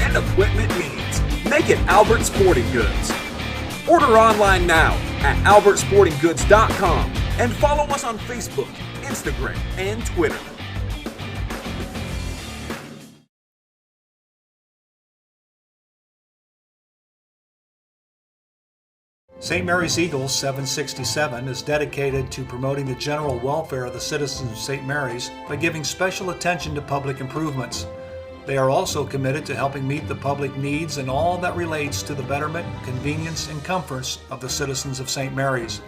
and equipment needs. Make it Albert Sporting Goods. Order online now at albertsportinggoods.com and follow us on Facebook, Instagram, and Twitter. St. Mary's Eagles 767 is dedicated to promoting the general welfare of the citizens of St. Mary's by giving special attention to public improvements. They are also committed to helping meet the public needs and all that relates to the betterment, convenience, and comforts of the citizens of St. Mary's.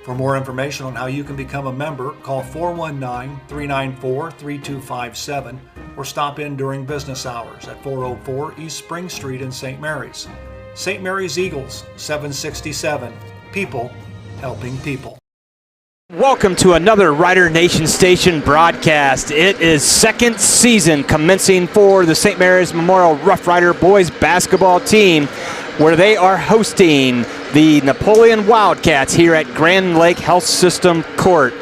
For more information on how you can become a member, call 419-394-3257 or stop in during business hours at 404 East Spring Street in St. Mary's. St. Mary's Eagles 767, people helping people. Welcome to another Rider Nation Station broadcast. It is second season commencing for the St. Mary's Memorial Rough Rider boys basketball team, where they are hosting the Napoleon Wildcats here at Grand Lake Health System Court.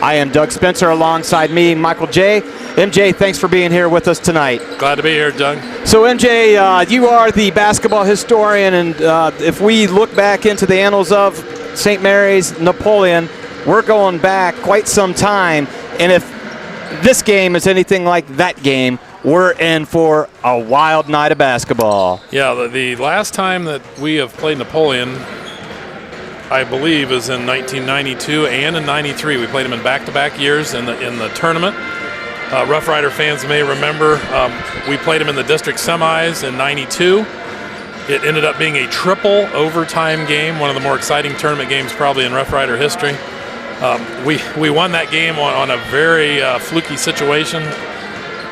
I am Doug Spencer, alongside me, Michael J. MJ, thanks for being here with us tonight. Glad to be here, Doug. So MJ, you are the basketball historian, and if we look back into the annals of St. Mary's Napoleon, we're going back quite some time, and if this game is anything like that game, we're in for a wild night of basketball. Yeah, the last time that we have played Napoleon, I believe, is in 1992 and in 93. We played them in back-to-back years in the tournament. Rough Rider fans may remember we played them in the district semis in 92. It ended up being a triple overtime game, one of the more exciting tournament games probably in Rough Rider history. We won that game on a very fluky situation.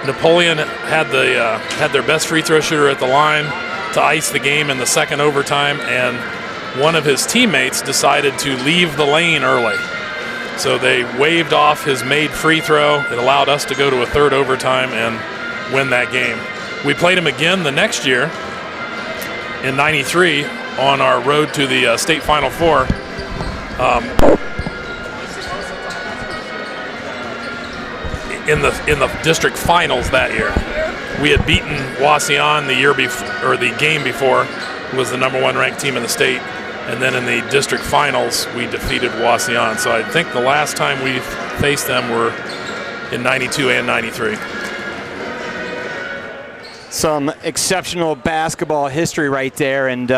Napoleon had their best free throw shooter at the line to ice the game in the second overtime, and one of his teammates decided to leave the lane early. So they waved off his made free throw. It allowed us to go to a third overtime and win that game. We played him again the next year in 93 on our road to the state Final Four. In the district finals that year, we had beaten Wauseon the year before, or the game before, was the #1 ranked team in the state, and then in the district finals we defeated Wauseon. So I think the last time we faced them were in 92 and 93. Some exceptional basketball history right there, and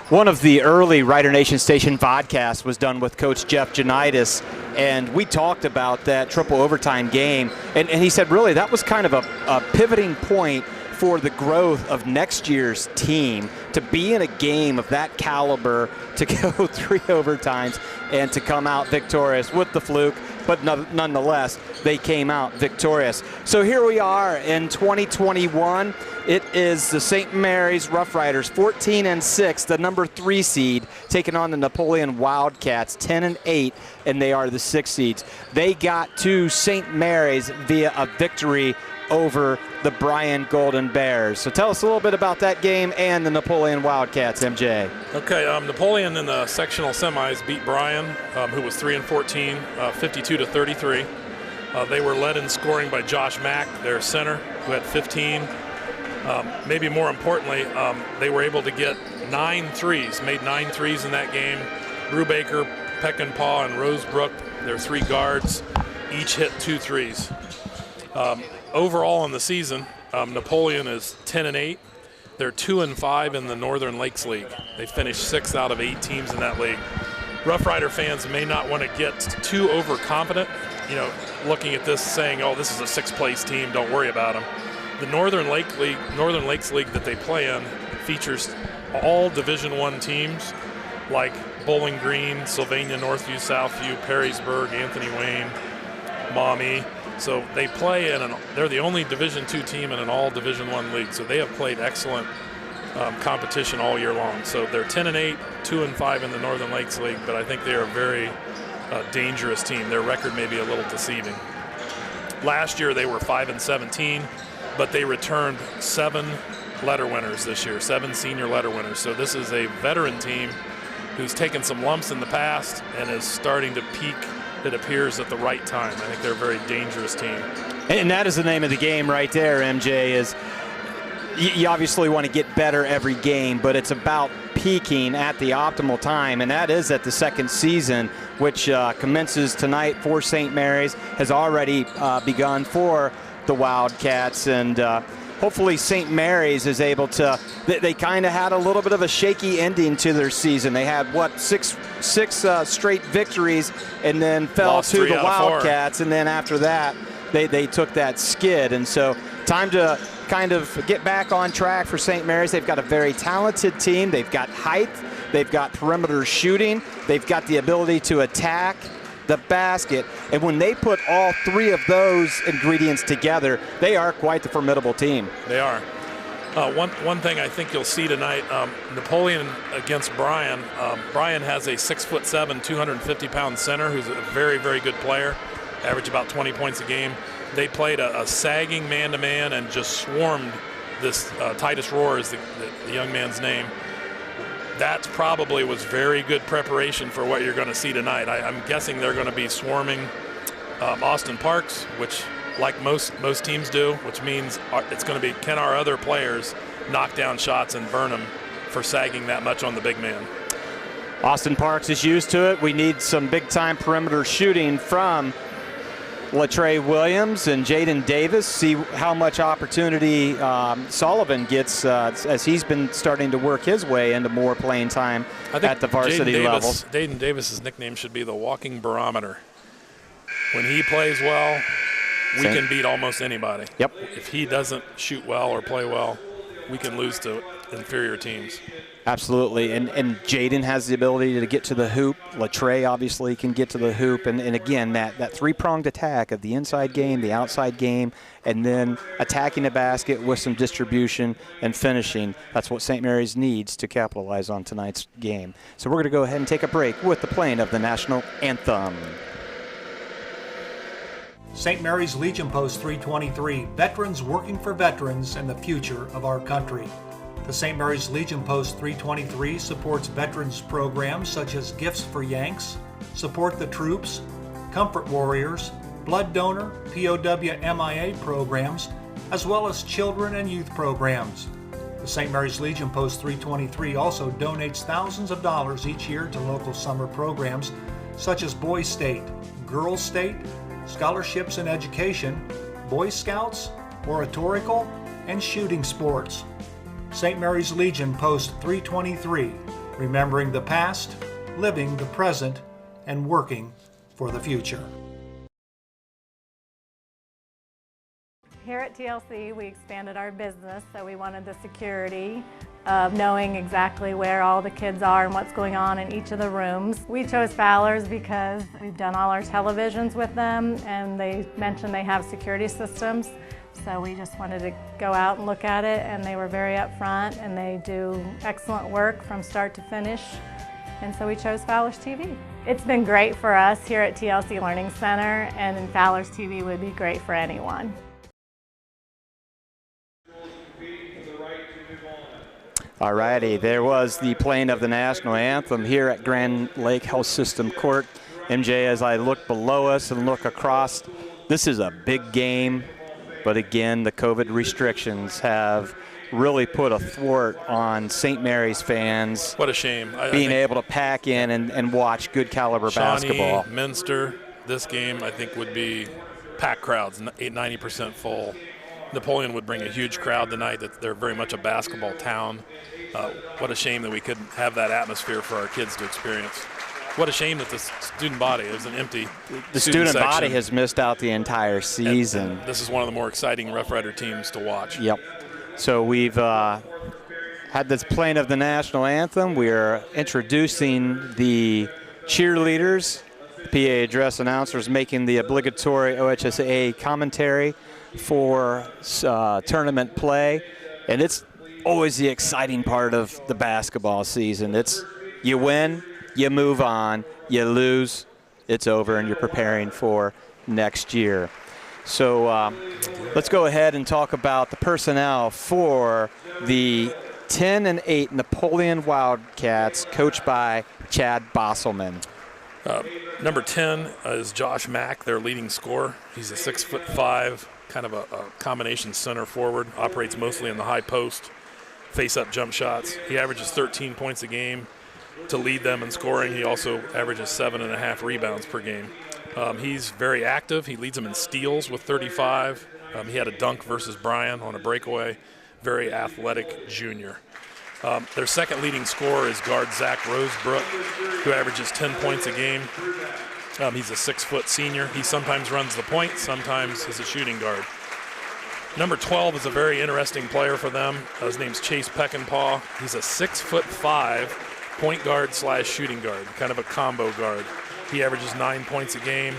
one of the early Rider Nation Station podcasts was done with Coach Jeff Janitis, and we talked about that triple overtime game, and he said really that was kind of a pivoting point for the growth of next year's team, to be in a game of that caliber, to go 3 overtimes and to come out victorious with the fluke, but nonetheless they came out victorious. So here we are in 2021. It is the St. Mary's Rough Riders 14-6, the #3 seed, taking on the Napoleon Wildcats 10-8, and they are the 6 seeds. They got to St. Mary's via a victory over the Bryan Golden Bears. So tell us a little bit about that game and the Napoleon Wildcats, MJ. Okay, Napoleon in the sectional semis beat Bryan, who was 3-14, 52-33. They were led in scoring by Josh Mack, their center, who had 15. Maybe more importantly, they were able to get 9 threes, made 9 threes in that game. Brubaker, Peckinpah, and Rosebrook, their 3 guards, each hit 2 threes. Overall in the season, Napoleon is 10-8. They're 2-5 in the Northern Lakes League. They finished 6th out of 8 teams in that league. Rough Rider fans may not want to get too overconfident, looking at this saying, oh, this is a 6th place team, don't worry about them. The Northern Lakes League that they play in features all Division I teams like Bowling Green, Sylvania, Northview, Southview, Perrysburg, Anthony Wayne, Maumee. So they play they're the only Division II team in an all Division I league. So they have played excellent competition all year long. So they're 10-8, 2-5 in the Northern Lakes League, but I think they are a very dangerous team. Their record may be a little deceiving. Last year they were 5-17, but they returned 7 letter winners this year, 7 senior letter winners. So this is a veteran team who's taken some lumps in the past and is starting to peak, it appears, at the right time. I think they're a very dangerous team. And that is the name of the game right there, MJ, is you obviously want to get better every game, but it's about peaking at the optimal time, and that is at the second season, which commences tonight for St. Mary's, has already begun for the Wildcats, and hopefully St. Mary's is able to, they kind of had a little bit of a shaky ending to their season. They had, six straight victories and then fell Lost to the 3 out of 4. Wildcats, and then after that, they took that skid. And so time to kind of get back on track for St. Mary's. They've got a very talented team. They've got height. They've got perimeter shooting. They've got the ability to attack the basket. And when they put all 3 of those ingredients together, they are quite the formidable team. They are. One thing I think you'll see tonight, Napoleon against Bryan. Bryan has a 6'7", 250-pound center who's a very, very good player, average about 20 points a game. They played a sagging man-to-man and just swarmed this Titus Rohr is the young man's name. That probably was very good preparation for what you're going to see tonight. I'm guessing they're going to be swarming Austin Parks, which like most teams do, which means it's going to be, can our other players knock down shots and burn them for sagging that much on the big man? Austin Parks is used to it. We need some big-time perimeter shooting from Latrey Williams and Jaden Davis. See how much opportunity Sullivan gets as he's been starting to work his way into more playing time at the varsity level. Jaden Davis's nickname should be the walking barometer. When he plays well, we can beat almost anybody. Yep. If he doesn't shoot well or play well, we can lose to inferior teams. Absolutely, and Jaden has the ability to get to the hoop. Latrey obviously can get to the hoop, and again, that three-pronged attack of the inside game, the outside game, and then attacking the basket with some distribution and finishing. That's what St. Mary's needs to capitalize on tonight's game. So we're going to go ahead and take a break with the playing of the national anthem. St. Mary's Legion Post 323, veterans working for veterans and the future of our country. The St. Mary's Legion Post 323 supports veterans programs such as Gifts for Yanks, Support the Troops, Comfort Warriors, Blood Donor, POW MIA programs, as well as children and youth programs. The St. Mary's Legion Post 323 also donates thousands of dollars each year to local summer programs such as Boys State, Girls State, Scholarships in Education, Boy Scouts, Oratorical, and Shooting Sports. St. Mary's Legion Post 323, remembering the past, living the present, and working for the future. Here at TLC, we expanded our business, so we wanted the security of knowing exactly where all the kids are and what's going on in each of the rooms. We chose Fowler's because we've done all our televisions with them, and they mentioned they have security systems. So we just wanted to go out and look at it, and they were very upfront, and they do excellent work from start to finish. And so we chose Fowler's TV. It's been great for us here at TLC Learning Center, and Fowler's TV would be great for anyone. All righty, there was the playing of the national anthem here at Grand Lake Health System Court. MJ, as I look below us and look across, this is a big game. But again, the COVID restrictions have really put a thwart on St. Mary's fans. What a shame. Being able to pack in and watch good caliber basketball. Minster, this game I think would be packed crowds, 90% full. Napoleon would bring a huge crowd tonight. That they're very much a basketball town. What a shame that we couldn't have that atmosphere for our kids to experience. What a shame that the student body is an empty The student body has missed out the entire season. And this is one of the more exciting Rough Rider teams to watch. Yep. So we've had this playing of the national anthem. We're introducing the cheerleaders, PA address announcers making the obligatory OHSAA commentary for tournament play. And it's always the exciting part of the basketball season. It's you win, you move on, you lose, it's over, and you're preparing for next year. So let's go ahead and talk about the personnel for the 10-8 Napoleon Wildcats, coached by Chad Bosselman. Number 10 is Josh Mack, their leading scorer. He's a 6'5", kind of a combination center forward, operates mostly in the high post, face-up jump shots. He averages 13 points a game to lead them in scoring. He also averages 7.5 rebounds per game. He's very active. He leads them in steals with 35. He had a dunk versus Bryan on a breakaway. Very athletic junior. Their second leading scorer is guard Zach Rosebrook, who averages 10 points a game. He's a 6-foot senior. He sometimes runs the point, sometimes is a shooting guard. Number 12 is a very interesting player for them. His name's Chase Peckinpah. He's a 6'5" point guard / shooting guard, kind of a combo guard. He averages 9 points a game,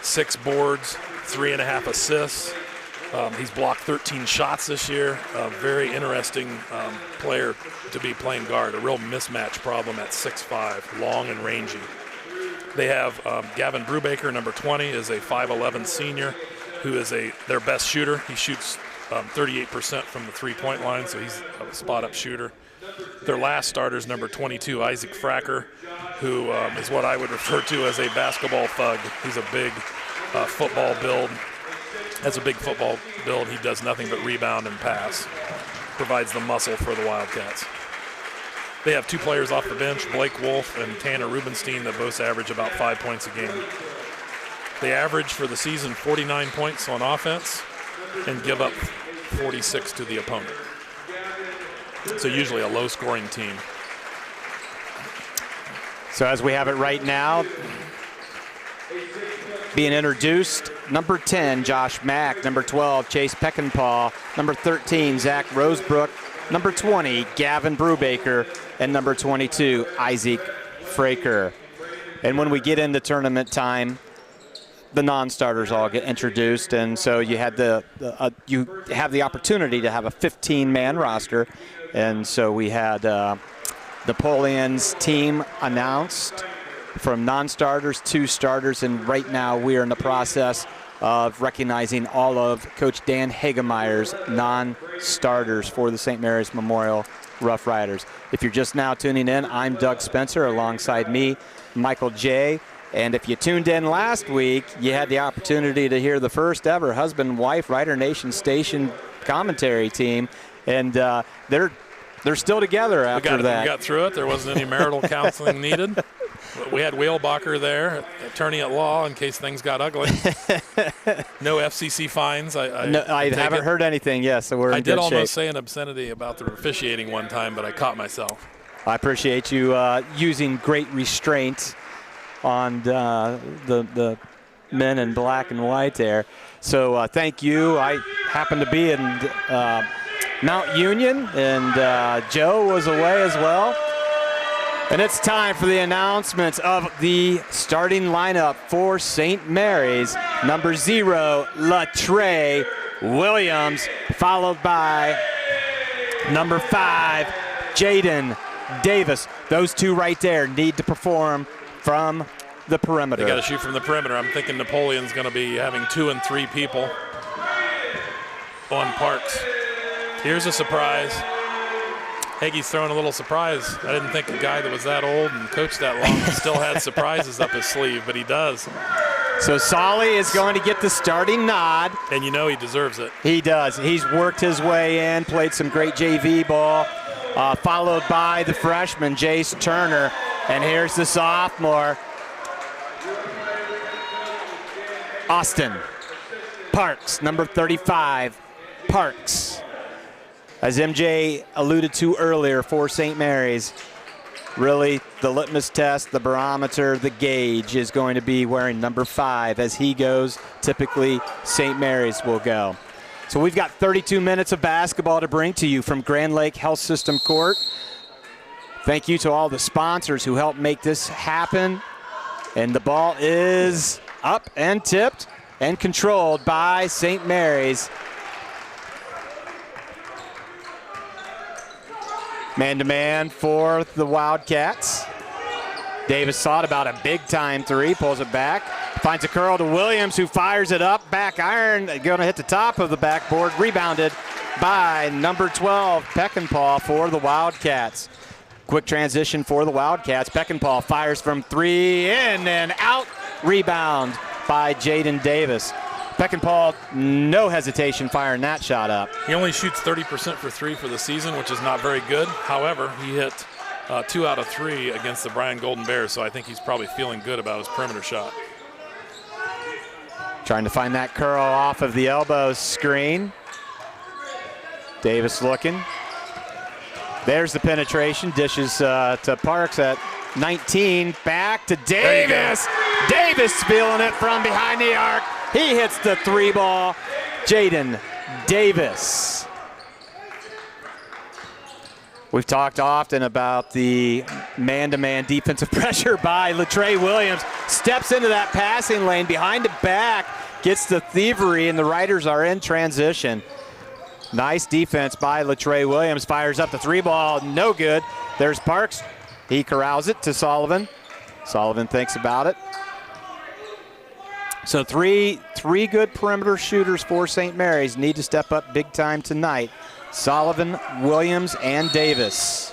6 boards, 3.5 assists. He's blocked 13 shots this year. A very interesting player to be playing guard. A real mismatch problem at 6'5", long and rangy. They have Gavin Brubaker, number 20, is a 5'11" senior who is their best shooter. He shoots 38% from the three-point line, so he's a spot-up shooter. Their last starter is number 22, Isaac Fracker, who is what I would refer to as a basketball thug. He's a big football build. Has a big football build. He does nothing but rebound and pass. Provides the muscle for the Wildcats. They have 2 players off the bench, Blake Wolf and Tanner Rubenstein, that both average about 5 points a game. They average for the season 49 points on offense and give up 46 to the opponent. So usually a low-scoring team. So as we have it right now, being introduced, number 10, Josh Mack, number 12, Chase Peckinpah, number 13, Zach Rosebrook, number 20, Gavin Brubaker, and number 22, Isaac Fraker. And when we get into tournament time, the non-starters all get introduced, and so you had you have the opportunity to have a 15-man roster, and so we had Napoleon's team announced from non-starters to starters, and right now we are in the process of recognizing all of Coach Dan Hagemeyer's non-starters for the St. Mary's Memorial Rough Riders. If you're just now tuning in, I'm Doug Spencer, alongside me, Michael J. And if you tuned in last week, you had the opportunity to hear the first ever husband-wife Rider Nation Station commentary team, and they're still together after that. We got through it. There wasn't any marital counseling needed. We had Wheelbacher there, attorney at law, in case things got ugly. No FCC fines. I haven't heard anything. Yes, so we're in good shape. I did almost say an obscenity about the officiating one time, but I caught myself. I appreciate you using great restraint on the men in black and white there. So thank you. I happen to be in Mount Union, and Joe was away as well. And it's time for the announcements of the starting lineup for St. Mary's. Number 0, Latrey Williams, followed by number 5, Jaden Davis. Those two right there need to perform from the perimeter. They got to shoot from the perimeter. I'm thinking Napoleon's going to be having 2 and 3 people on Parks. Here's a surprise. Hagee's throwing a little surprise. I didn't think a guy that was that old and coached that long still had surprises up his sleeve, but he does. So Solly is going to get the starting nod. And you know he deserves it. He does. He's worked his way in, played some great JV ball, followed by the freshman, Jace Turner. And here's the sophomore, Austin Parks, number 35, Parks. As MJ alluded to earlier for St. Mary's, really the litmus test, the barometer, the gauge is going to be wearing number 5. As he goes, typically St. Mary's will go. So we've got 32 minutes of basketball to bring to you from Grand Lake Health System Court. Thank you to all the sponsors who helped make this happen. And the ball is up and tipped and controlled by St. Mary's. Man-to-man for the Wildcats. Davis thought about a big-time 3, pulls it back, finds a curl to Williams, who fires it up, back iron, going to hit the top of the backboard, rebounded by number 12, Peckinpah for the Wildcats. Quick transition for the Wildcats. Peckinpah fires from 3, in and out, rebound by Jaden Davis. Peckinpah, no hesitation firing that shot up. He only shoots 30% for 3 for the season, which is not very good. However, he hit 2 out of 3 against the Bryan Golden Bears, so I think he's probably feeling good about his perimeter shot. Trying to find that curl off of the elbow screen. Davis looking. There's the penetration. Dishes to Parks at 19. Back to Davis. Davis feeling it from behind the arc. He hits the 3 ball. Jaden Davis. We've talked often about the man-to-man defensive pressure by Latrey Williams. Steps into that passing lane, behind the back, gets the thievery, and the Riders are in transition. Nice defense by Latrey Williams. Fires up the 3 ball, no good. There's Parks. He corrals it to Sullivan. Sullivan thinks about it. So three good perimeter shooters for St. Mary's need to step up big time tonight. Sullivan, Williams, and Davis.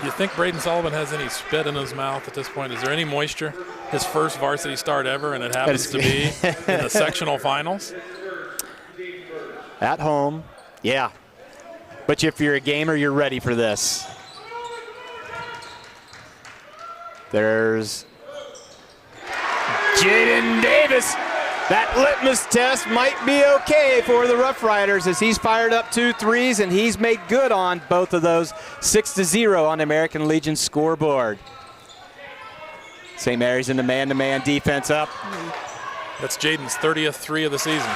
You think Braden Sullivan has any spit in his mouth at this point? Is there any moisture? His first varsity start ever, and it happens to be in the sectional finals? At home, yeah. But if you're a gamer, you're ready for this. There's Jaden Davis. That litmus test might be okay for the Rough Riders as he's fired up 2 threes, and he's made good on both of those. 6-0 on the American Legion scoreboard. St. Mary's in the man-to-man defense up. That's Jaden's 30th 3 of the season.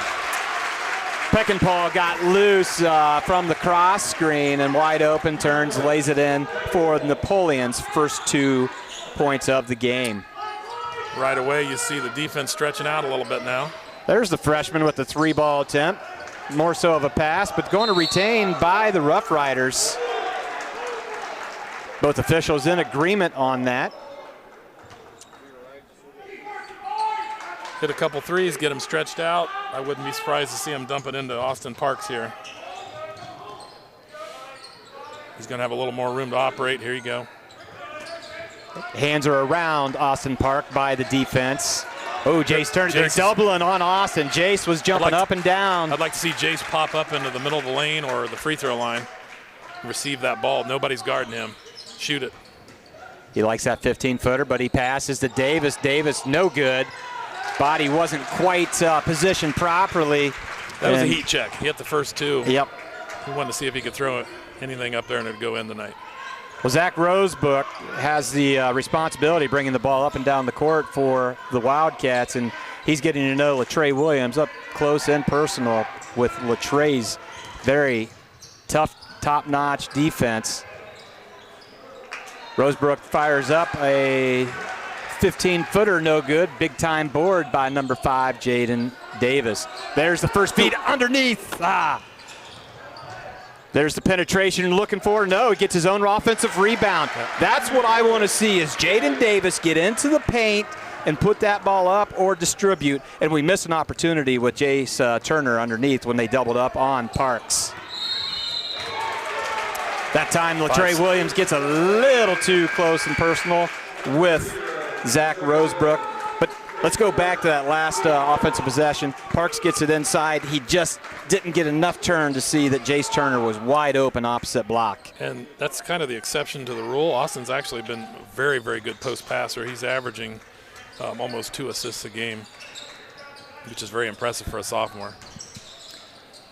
Peckinpah got loose from the cross screen and wide open, turns, lays it in for Napoleon's first 2 points of the game. Right away, you see the defense stretching out a little bit now. There's the freshman with the 3 ball attempt. More so of a pass, but going to retain by the Rough Riders. Both officials in agreement on that. Hit a couple threes, get him stretched out. I wouldn't be surprised to see him dump it into Austin Parks here. He's going to have a little more room to operate. Here you go. Hands are around Austin Park by the defense. Oh, Jace Turner, they're doubling on Austin. Jace was jumping up and down. I'd like to see Jace pop up into the middle of the lane or the free throw line, receive that ball. Nobody's guarding him. Shoot it. He likes that 15-footer, but he passes to Davis. Davis, no good. Body wasn't quite positioned properly. That was a heat check. He hit the first 2. Yep. He wanted to see if he could throw anything up there and it would go in tonight. Well, Zach Rosebrook has the responsibility of bringing the ball up and down the court for the Wildcats, and he's getting to know Latrey Williams up close and personal with Latrey's very tough, top-notch defense. Rosebrook fires up a 15-footer, no good. Big-time board by number 5, Jaden Davis. There's the first feed underneath. There's the penetration looking for. No, he gets his own offensive rebound. That's what I want to see is Jaden Davis get into the paint and put that ball up or distribute. And we missed an opportunity with Jace Turner underneath when they doubled up on Parks. That time, Latrey Williams gets a little too close and personal with Zach Rosebrook. But let's go back to that last offensive possession. Parks gets it inside. He just didn't get enough turn to see that Jace Turner was wide open opposite block. And that's kind of the exception to the rule. Austin's actually been a very, very good post passer. He's averaging almost 2 assists a game, which is very impressive for a sophomore.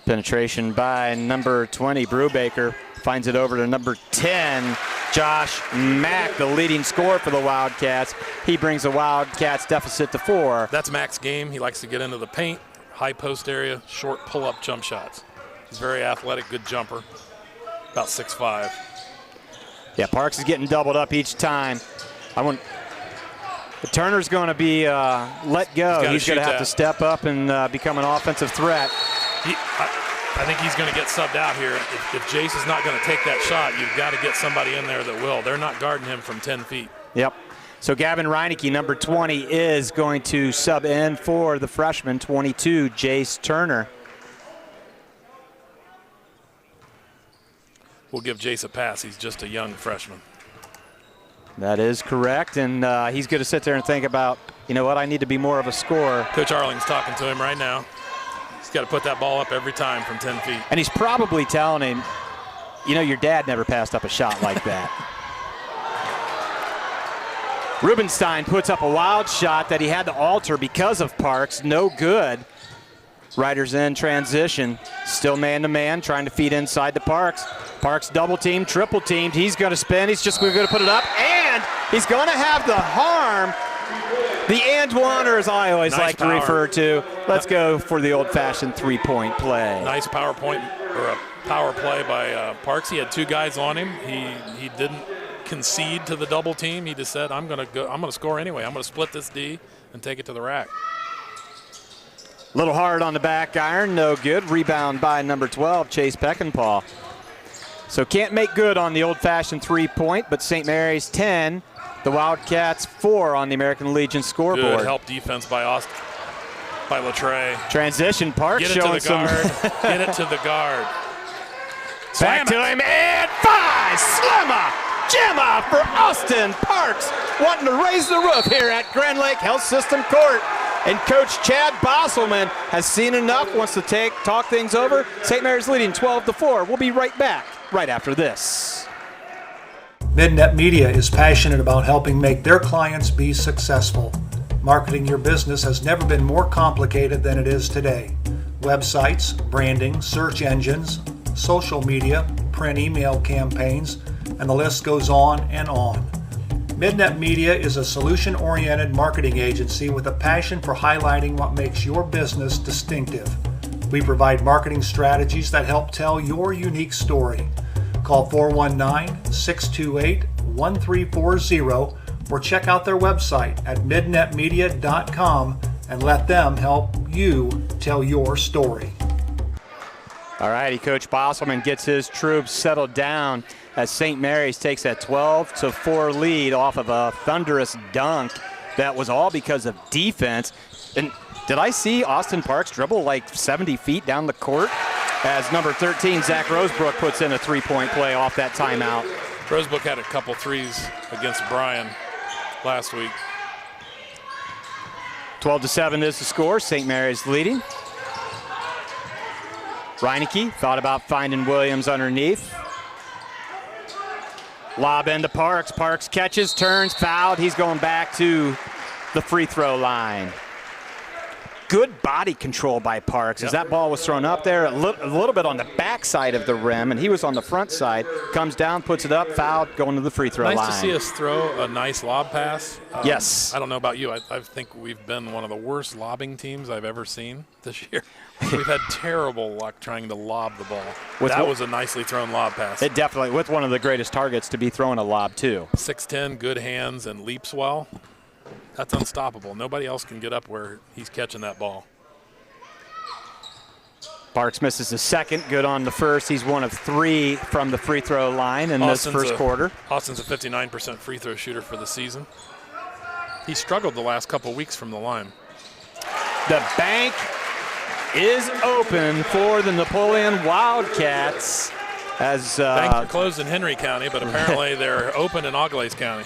Penetration by number 20, Brubaker. Finds it over to number 10, Josh Mack, the leading scorer for the Wildcats. He brings the Wildcats deficit to 4. That's Mack's game. He likes to get into the paint, high post area, short pull-up jump shots. He's very athletic, good jumper, about 6'5". Yeah, Parks is getting doubled up each time. Turner's going to be let go. He's going to have to step up and become an offensive threat. I think he's going to get subbed out here. If Jace is not going to take that shot, you've got to get somebody in there that will. They're not guarding him from 10 feet. Yep. So Gavin Reineke, number 20, is going to sub in for the freshman, 22, Jace Turner. We'll give Jace a pass. He's just a young freshman. That is correct, and he's going to sit there and think about you know what, I need to be more of a scorer. Coach Arling's talking to him right now. He's got to put that ball up every time from 10 feet. And he's probably telling him, you know, your dad never passed up a shot like that. Rubenstein puts up a wild shot that he had to alter because of Parks. No good. Riders in transition. Still man-to-man, trying to feed inside to Parks. Parks double-teamed, triple-teamed. He's going to spin. He's just going to put it up. And he's going to have the harm. The and one, or as I always like to refer to. Let's go for the old-fashioned three-point play. Nice power point, or a power play by Parks. He had 2 guys on him. He didn't concede to the double team. He just said, I'm going to score anyway. I'm going to split this D and take it to the rack. Little hard on the back iron, no good. Rebound by number 12, Chase Peckinpah. So can't make good on the old-fashioned three-point, but St. Mary's 10, the Wildcats 4 on the American Legion scoreboard. Good help defense by Austin, by Latre. Transition, Parks Get it showing to the guard. Get it to the guard. Back to him, and 5, Slimmer! Gemma for Austin Parks, wanting to raise the roof here at Grand Lake Health System Court. And Coach Chad Bosselman has seen enough, wants to talk things over. St. Mary's leading 12-4. We'll be right back right after this. Midnet Media is passionate about helping make their clients be successful. Marketing your business has never been more complicated than it is today. Websites, branding, search engines, social media, print email campaigns, and the list goes on and on. Midnet Media is a solution-oriented marketing agency with a passion for highlighting what makes your business distinctive. We provide marketing strategies that help tell your unique story. Call 419-628-1340 or check out their website at midnetmedia.com and let them help you tell your story. All righty, Coach Bosselman gets his troops settled down as St. Mary's takes that 12-4 lead off of a thunderous dunk. That was all because of defense. And did I see Austin Parks dribble like 70 feet down the court as number 13, Zach Rosebrook, puts in a three-point play off that timeout. Rosebrook had a couple threes against Bryan last week. 12-7 is the score. St. Mary's leading. Reineke thought about finding Williams underneath. Lob into Parks. Parks catches, turns, fouled. He's going back to the free throw line. Good body control by Parks as that ball was thrown up there a little bit on the backside of the rim, and he was on the front side. Comes down, puts it up, fouled, going to the free throw line. Nice to see us throw a nice lob pass. Yes. I don't know about you. I think we've been one of the worst lobbing teams I've ever seen this year. We've had terrible luck trying to lob the ball. That was a nicely thrown lob pass. It definitely, with one of the greatest targets to be throwing a lob too. 6'10", good hands, and leaps well. That's unstoppable. Nobody else can get up where he's catching that ball. Parks misses the second, good on the first. He's 1 of 3 from the free throw line in this first quarter. Austin's a 59% free throw shooter for the season. He struggled the last couple weeks from the line. The bank is open for the Napoleon Wildcats. As banks are closed in Henry County, but apparently they're open in Auglaize County.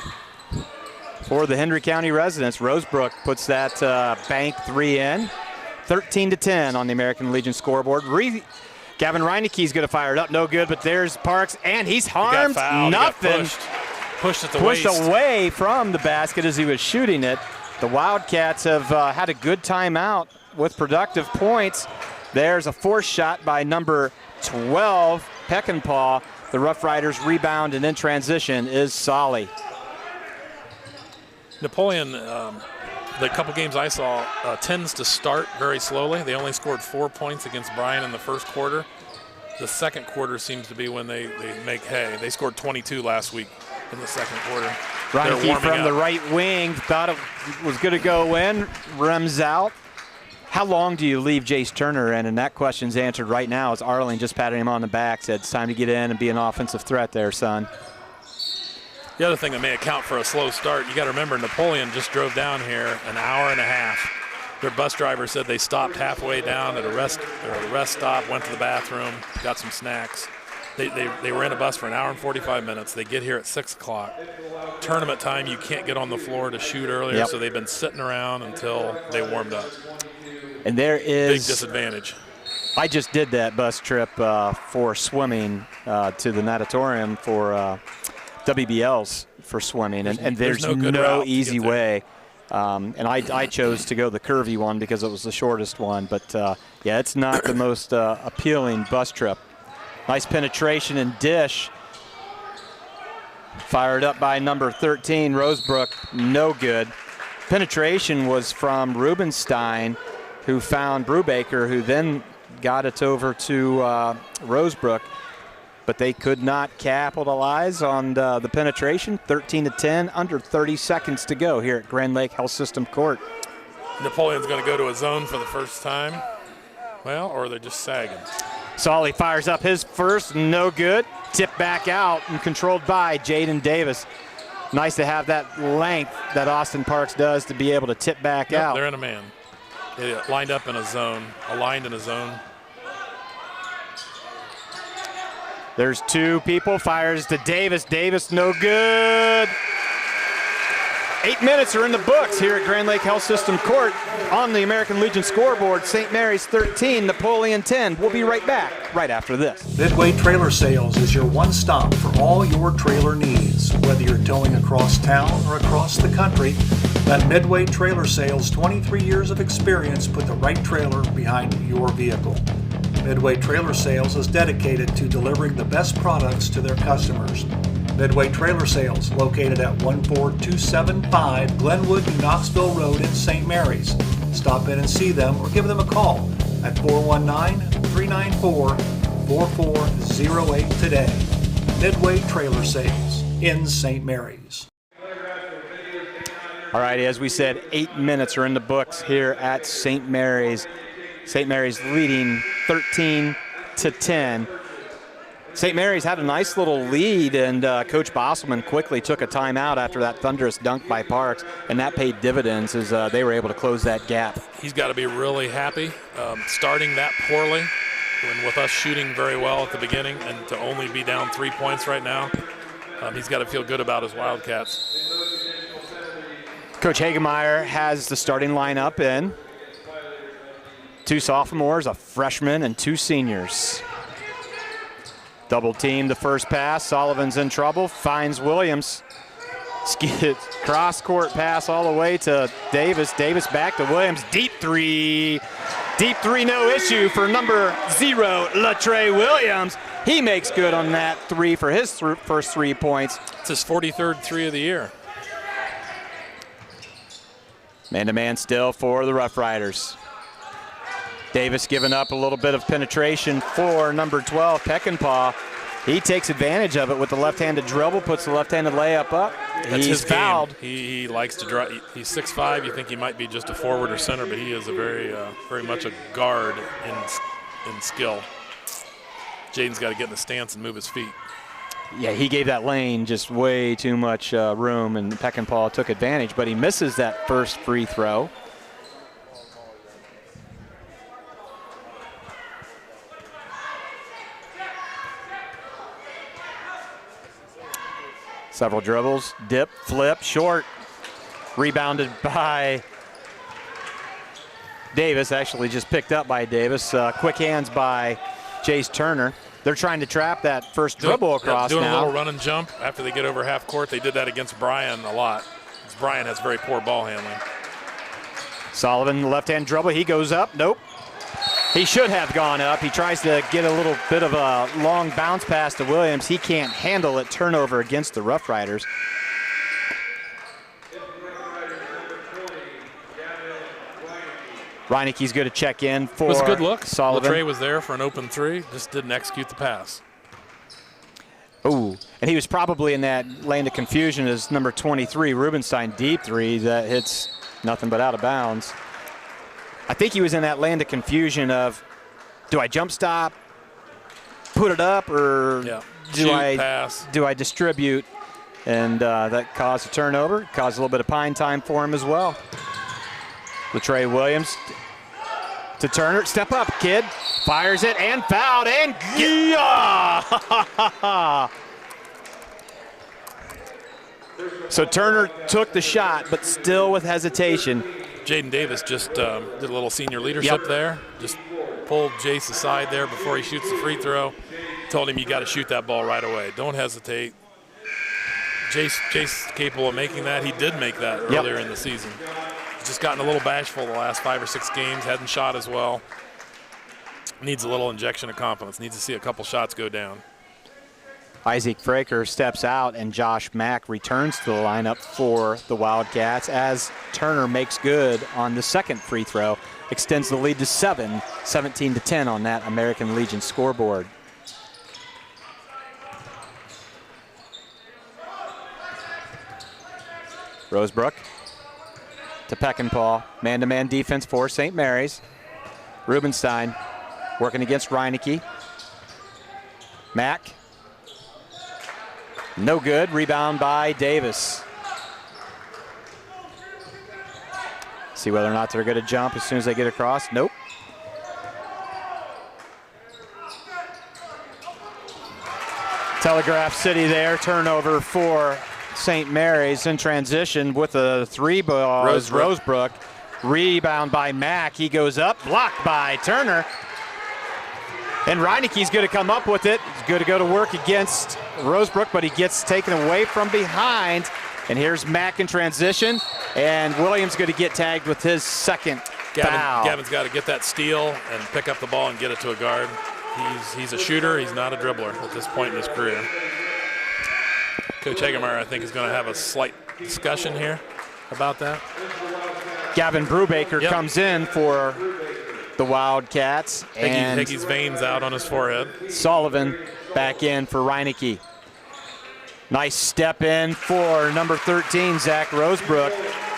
For the Henry County residents, Rosebrook puts that bank 3 in. 13-10 on the American Legion scoreboard. Gavin Reineke's going to fire it up. No good, but there's Parks, and he's harmed. Nothing. Pushed at the waist. Pushed away from the basket as he was shooting it. The Wildcats have had a good timeout with productive points. There's a forced shot by number 12, Peckinpah. The Rough Riders rebound, and in transition is Solly. Napoleon, the couple games I saw, tends to start very slowly. They only scored 4 points against Bryan in the first quarter. The second quarter seems to be when they make hay. They scored 22 last week in the second quarter. Reineke from the right wing, thought it was going to go in, rims out. How long do you leave Jace Turner in? And that question's answered right now as Arling just patted him on the back, said it's time to get in and be an offensive threat there, son. The other thing that may account for a slow start, you got to remember Napoleon just drove down here an hour and a half. Their bus driver said they stopped halfway down at a rest stop, went to the bathroom, got some snacks. They ran a bus for an hour and 45 minutes. They get here at 6 o'clock. Tournament time, you can't get on the floor to shoot earlier, Yep. so they've been sitting around until they warmed up. And there is big disadvantage. I just did that bus trip for swimming to the natatorium for WBLs for swimming, and there's no easy way. And I chose to go the curvy one because it was the shortest one. But, yeah, it's not the most appealing bus trip. Nice penetration and dish. Fired up by number 13, Rosebrook, no good. Penetration was from Rubenstein, who found Brubaker, who then got it over to Rosebrook. But they could not capitalize on the penetration. 13-10, under 30 seconds to go here at Grand Lake Health System Court. Napoleon's going to go to a zone for the first time. Well, or they're just sagging. Solly fires up his first, no good. Tip back out and controlled by Jaden Davis. Nice to have that length that Austin Parks does to be able to tip back out. They're in a man. They lined up in a zone, aligned in a zone. There's two people, fires to Davis. Davis, no good. 8 minutes are in the books here at Grand Lake Health System Court. On the American Legion scoreboard, St. Mary's 13, Napoleon 10. We'll be right back right after this. Midway Trailer Sales is your one stop for all your trailer needs. Whether you're towing across town or across the country, let Midway Trailer Sales' 23 years of experience put the right trailer behind your vehicle. Midway Trailer Sales is dedicated to delivering the best products to their customers. Midway Trailer Sales, located at 14275 Glenwood, New Knoxville Road in St. Mary's. Stop in and see them or give them a call at 419-394-4408 today. Midway Trailer Sales in St. Mary's. All right, as we said, 8 minutes are in the books here at St. Mary's. St. Mary's leading 13-10. St. Mary's had a nice little lead, and Coach Bosselman quickly took a timeout after that thunderous dunk by Parks, and that paid dividends as they were able to close that gap. He's got to be really happy starting that poorly, and with us shooting very well at the beginning, and to only be down 3 points right now. He's got to feel good about his Wildcats. Coach Hagemeyer has the starting lineup in. 2 sophomores, a freshman, and 2 seniors. Double team the first pass. Sullivan's in trouble, finds Williams. Cross court pass all the way to Davis. Davis back to Williams. Deep three, no issue for number 0, Latre Williams. He makes good on that 3 for his first 3 points. It's his 43rd 3 of the year. Man-to-man still for the Rough Riders. Davis giving up a little bit of penetration for number 12, Peckinpah. He takes advantage of it with the left-handed dribble, puts the left-handed layup up. That's He's his fouled. Game. He likes to drive. He's 6'5". You think he might be just a forward or center, but he is a very much a guard in skill. Jaden's got to get in the stance and move his feet. Yeah, he gave that lane just way too much room, and Peckinpah took advantage, but he misses that first free throw. Several dribbles, dip, flip, short. Rebounded by Davis, actually just picked up by Davis. Quick hands by Chase Turner. They're trying to trap that first dribble across doing now. A little run and jump after they get over half court. They did that against Bryan a lot. Bryan has very poor ball handling. Sullivan, left-hand dribble, he goes up, nope. He should have gone up. He tries to get a little bit of a long bounce pass to Williams. He can't handle it. Turnover against the Rough Riders. Reineke's going to check in for It was a good look. Sullivan. Latre was there for an open 3, just didn't execute the pass. Ooh, and he was probably in that lane of confusion as number 23, Rubenstein, deep 3 that hits nothing but out of bounds. I think he was in that land of confusion of, do I jump stop, put it up, or do I distribute? And that caused a turnover, caused a little bit of pine time for him as well. Latre Williams To Turner, step up, kid. Fires it and fouled and So Turner took the shot, but still with hesitation. Jaden Davis just did a little senior leadership there. Just pulled Jace aside there before he shoots the free throw. Told him you got to shoot that ball right away. Don't hesitate. Jace capable of making that. He did make that earlier in the season. He's just gotten a little bashful the last 5 or 6 games. Hadn't shot as well. Needs a little injection of confidence. Needs to see a couple shots go down. Isaac Fraker steps out, and Josh Mack returns to the lineup for the Wildcats as Turner makes good on the second free throw, extends the lead to 7, 17-10 on that American Legion scoreboard. Rosebrook to Peckinpah, man-to-man defense for St. Mary's. Rubenstein working against Reineke. Mack. No good. Rebound by Davis. See whether or not they're going to jump as soon as they get across. Nope. Telegraph City there. Turnover for St. Mary's in transition with a 3 ball. Rosebrook. Rebound by Mack. He goes up. Blocked by Turner. And Reineke's going to come up with it. He's going to go to work against Rosebrook, but he gets taken away from behind. And here's Mack in transition. And Williams going to get tagged with his second foul. Gavin's got to get that steal and pick up the ball and get it to a guard. He's a shooter. He's not a dribbler at this point in his career. Coach Hagemeyer, I think, is going to have a slight discussion here about that. Gavin Brubaker comes in for the Wildcats. And Hickey's veins out on his forehead. Sullivan back in for Reineke. Nice step in for number 13, Zach Rosebrook.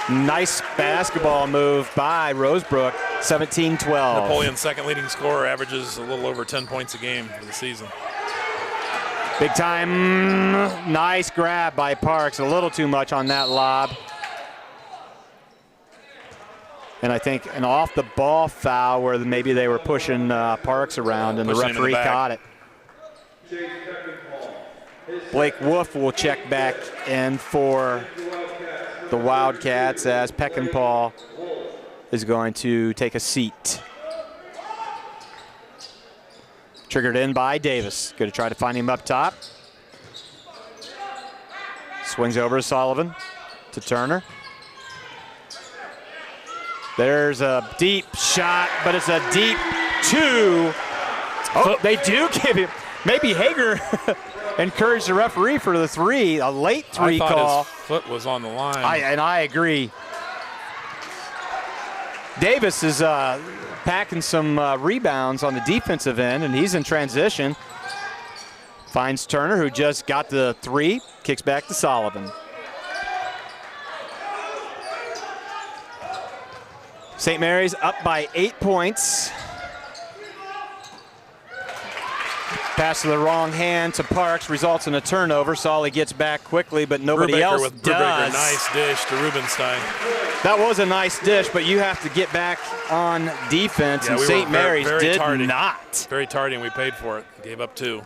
Nice basketball move by Rosebrook, 17-12. Napoleon's second leading scorer, averages a little over 10 points a game for the season. Big time, nice grab by Parks. A little too much on that lob. And I think an off-the-ball foul where maybe they were pushing Parks around and the referee caught it. Blake Wolf will check back in for the Wildcats as Peckinpah is going to take a seat. Triggered in by Davis. Going to try to find him up top. Swings over to Sullivan, to Turner. There's a deep shot, but it's a deep 2. Oh, they do give him. Maybe Hager encouraged the referee for the 3, a late 3 call. I thought his foot was on the line. I agree. Davis is packing some rebounds on the defensive end, and he's in transition. Finds Turner, who just got the 3, kicks back to Sullivan. St. Mary's up by 8 points. Pass to the wrong hand to Parks results in a turnover. Solly gets back quickly, but nobody else with does. Nice dish to Rubenstein. That was a nice dish, but you have to get back on defense, and St. Mary's did not. Very tardy, and we paid for it. Gave up 2.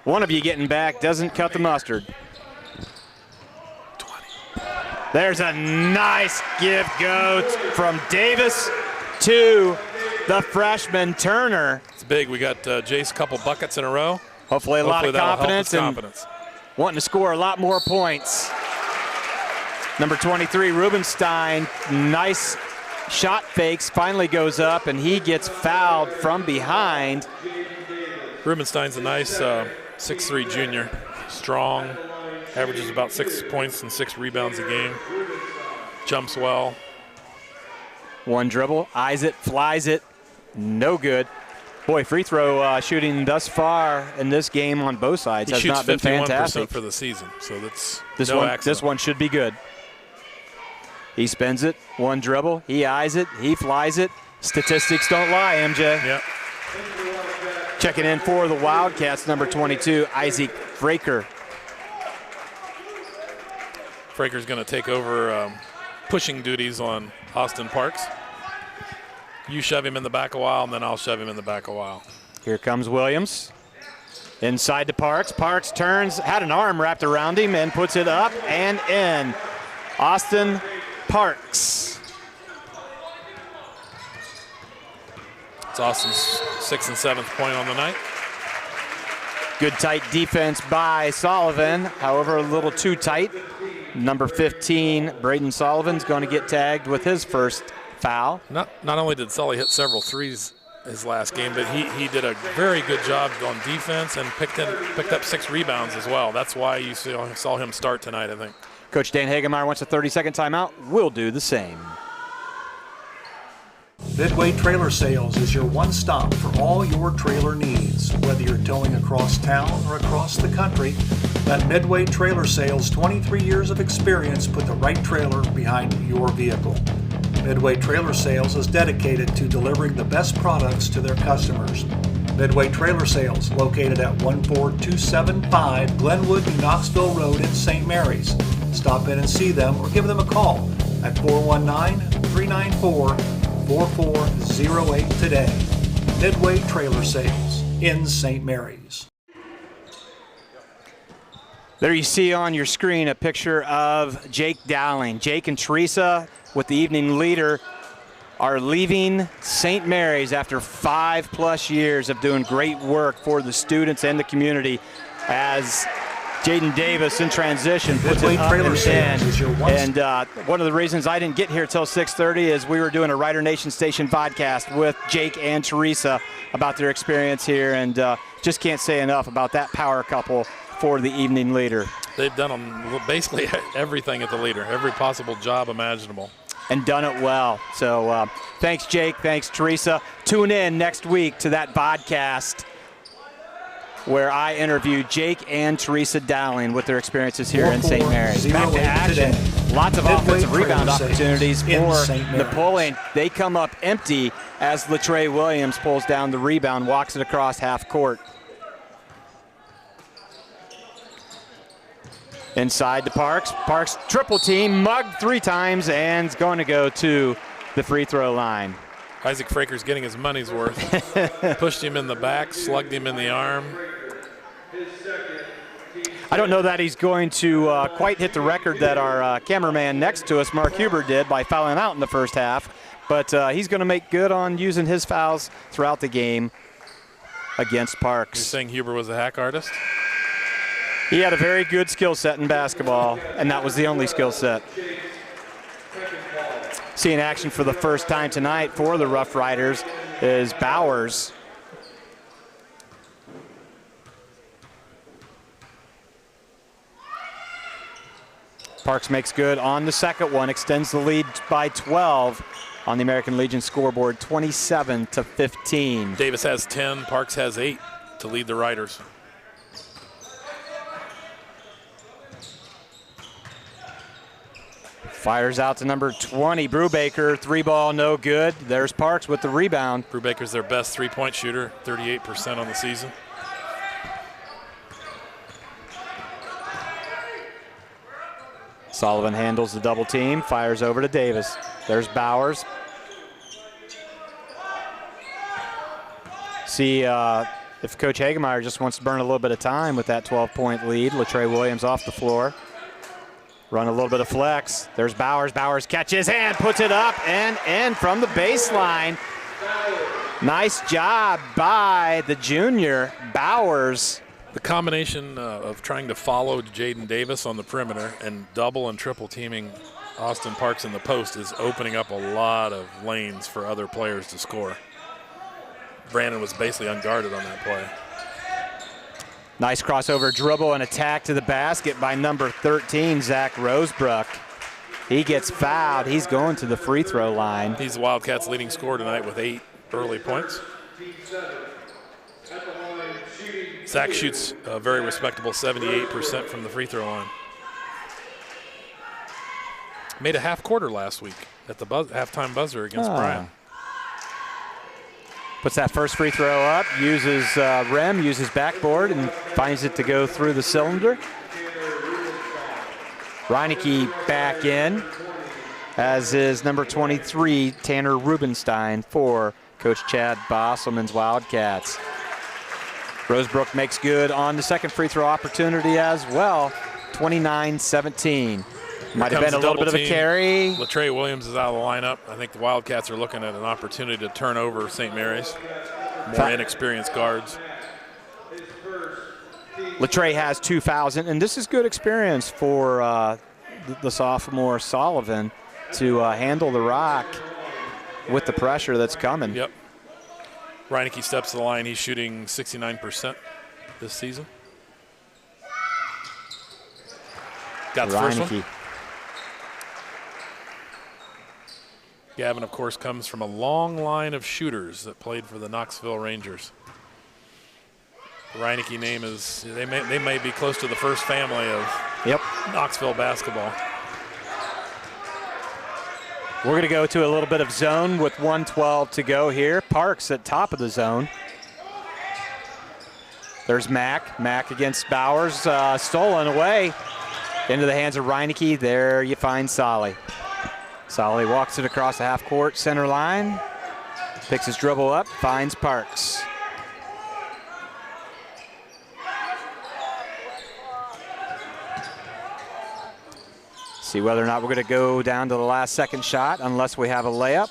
One of you getting back doesn't cut the mustard. 20. There's a nice give-go from Davis to the freshman Turner. It's big. We got Jace a couple buckets in a row. Hopefully a lot of confidence and wanting to score a lot more points. Number 23, Rubenstein, nice shot fakes, finally goes up, and he gets fouled from behind. Rubenstein's a nice 6'3" junior, strong, averages about 6 points and 6 rebounds a game, jumps well. One dribble, eyes it, flies it, no good. Boy, free throw shooting thus far in this game on both sides has not been fantastic. He shoots 51% for the season, so that's this one should be good. He spins it, one dribble, he eyes it, he flies it. Statistics don't lie, MJ. Yep. Checking in for the Wildcats, number 22, Isaac Fraker. Fraker's going to take over pushing duties on Austin Parks. You shove him in the back a while, and then I'll shove him in the back a while. Here comes Williams. Inside to Parks. Parks turns, had an arm wrapped around him, and puts it up and in. Austin Parks. It's Austin's 6th and 7th point on the night. Good tight defense by Sullivan, however, a little too tight. Number 15, Braden Sullivan's going to get tagged with his first foul. Not only did Sully hit several threes his last game, but he did a very good job on defense and picked up 6 rebounds as well. That's why you saw him start tonight, I think. Coach Dan Hagemeyer wants a 30-second timeout. We'll do the same. Midway Trailer Sales is your one-stop for all your trailer needs. Whether you're towing across town or across the country, let Midway Trailer Sales' 23 years of experience put the right trailer behind your vehicle. Midway Trailer Sales is dedicated to delivering the best products to their customers. Midway Trailer Sales, located at 14275 Glenwood, New Knoxville Road in St. Mary's. Stop in and see them or give them a call at 419-394-4408 today. Midway Trailer Sales in St. Mary's. There you see on your screen a picture of Jake Dowling. Jake and Teresa, with the evening leader, are leaving St. Mary's after 5+ years of doing great work for the students and the community, as Jaden Davis in transition puts it up and in. And one of the reasons I didn't get here till 6:30 is we were doing a Rider Nation Station podcast with Jake and Teresa about their experience here, and just can't say enough about that power couple for the evening leader. They've done basically everything at the leader, every possible job imaginable. And done it well. So thanks, Jake. Thanks, Teresa. Tune in next week to that podcast where I interview Jake and Teresa Dowling with their experiences here in St. Mary's. Back to action. Lots of offensive rebound opportunities for Napoleon. They come up empty as Latrey Williams pulls down the rebound, walks it across half court. Inside to Parks. Parks triple team, mugged 3 times, and is going to go to the free throw line. Isaac Fraker's getting his money's worth. Pushed him in the back, slugged him in the arm. I don't know that he's going to quite hit the record that our cameraman next to us, Mark Huber, did by fouling out in the first half, but he's going to make good on using his fouls throughout the game against Parks. You're saying Huber was a hack artist? He had a very good skill set in basketball, and that was the only skill set. Seeing action for the first time tonight for the Rough Riders is Bowers. Parks makes good on the second one, extends the lead by 12 on the American Legion scoreboard, 27-15. Davis has 10, Parks has 8 to lead the Riders. Fires out to number 20, Brubaker. 3-ball, no good. There's Parks with the rebound. Brubaker's their best 3-point shooter, 38% on the season. Sullivan handles the double team, fires over to Davis. There's Bowers. See if Coach Hagemeyer just wants to burn a little bit of time with that 12-point lead. Latrey Williams off the floor. Run a little bit of flex. There's Bowers. Bowers catches and puts it up and in from the baseline. Nice job by the junior, Bowers. The combination of trying to follow Jaden Davis on the perimeter and double and triple teaming Austin Parks in the post is opening up a lot of lanes for other players to score. Brandon was basically unguarded on that play. Nice crossover dribble and attack to the basket by number 13, Zach Rosebrook. He gets fouled. He's going to the free throw line. He's the Wildcats' leading scorer tonight with 8 early points. Zach shoots a very respectable 78% from the free throw line. Made a half quarter last week at the halftime buzzer against Bryan. Puts that first free throw up, uses rim, uses backboard, and finds it to go through the cylinder. Reineke back in. as is number 23, Tanner Rubenstein, for Coach Chad Bosselman's Wildcats. Rosebrook makes good on the second free throw opportunity as well, 29-17. Might have been a little bit of a carry. Latrey Williams is out of the lineup. I think the Wildcats are looking at an opportunity to turn over St. Mary's. More inexperienced guards. Latrey has 2 fouls, and this is good experience for the sophomore Sullivan to handle the rock with the pressure that's coming. Yep. Reineke steps to the line. He's shooting 69% this season. Got the first one. Gavin, of course, comes from a long line of shooters that played for the Knoxville Rangers. The Reineke name is, they may be close to the first family of Knoxville basketball. We're going to go to a little bit of zone with 1:12 to go here. Parks at top of the zone. There's Mack. Mack against Bowers. Stolen away into the hands of Reineke. There you find Solly. Solly walks it across the half-court center line. Picks his dribble up. Finds Parks. See whether or not we're going to go down to the last second shot unless we have a layup.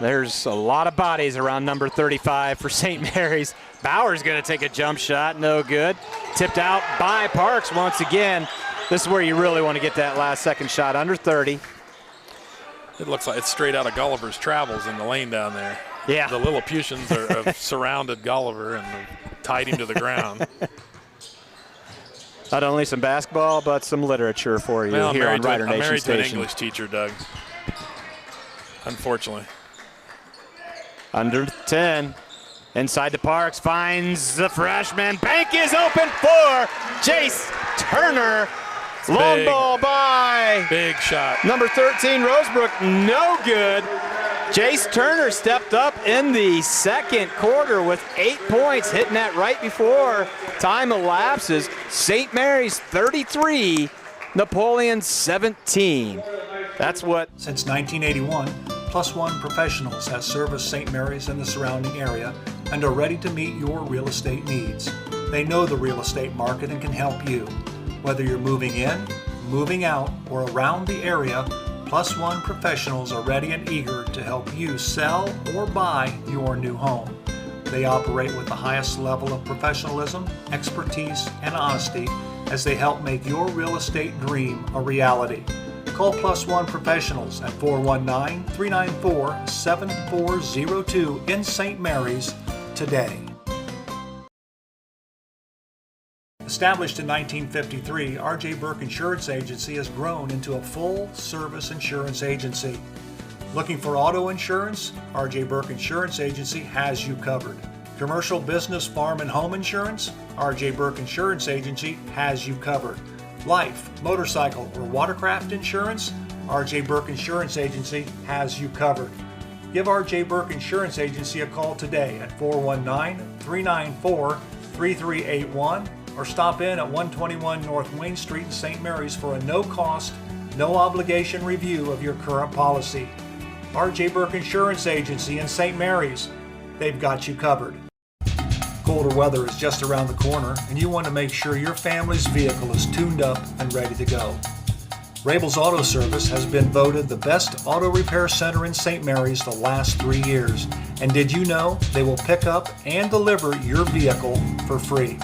There's a lot of bodies around number 35 for St. Mary's. Bauer's going to take a jump shot. No good. Tipped out by Parks once again. This is where you really want to get that last second shot under 30. It looks like it's straight out of Gulliver's Travels in the lane down there. Yeah. The Lilliputians have surrounded Gulliver and tied him to the ground. Not only some basketball, but some literature for you here on Rider Nation Station. I'm married to an English teacher, Doug. Unfortunately. Under 10. Inside the Parks, finds the freshman. Bank is open for Jace Turner. Long big, ball by big shot. number 13, Rosebrook, no good. Jace Turner stepped up in the second quarter with 8 points, hitting that right before time elapses. St. Mary's 33, Napoleon 17. That's what. Since 1981, Plus One Professionals has serviced St. Mary's and the surrounding area and are ready to meet your real estate needs. They know the real estate market and can help you. Whether you're moving in, moving out, or around the area, Plus One Professionals are ready and eager to help you sell or buy your new home. They operate with the highest level of professionalism, expertise, and honesty as they help make your real estate dream a reality. Call Plus One Professionals at 419-394-7402 in St. Mary's today. Established in 1953, R.J. Burke Insurance Agency has grown into a full-service insurance agency. Looking for auto insurance? R.J. Burke Insurance Agency has you covered. Commercial, business, farm, and home insurance? R.J. Burke Insurance Agency has you covered. Life, motorcycle, or watercraft insurance? R.J. Burke Insurance Agency has you covered. Give R.J. Burke Insurance Agency a call today at 419-394-3381 or stop in at 121 North Wayne Street in St. Mary's for a no-cost, no-obligation review of your current policy. R.J. Burke Insurance Agency in St. Mary's. They've got you covered. Colder weather is just around the corner, and you want to make sure your family's vehicle is tuned up and ready to go. Rabel's Auto Service has been voted the best auto repair center in St. Mary's the last 3 years. And did you know they will pick up and deliver your vehicle for free?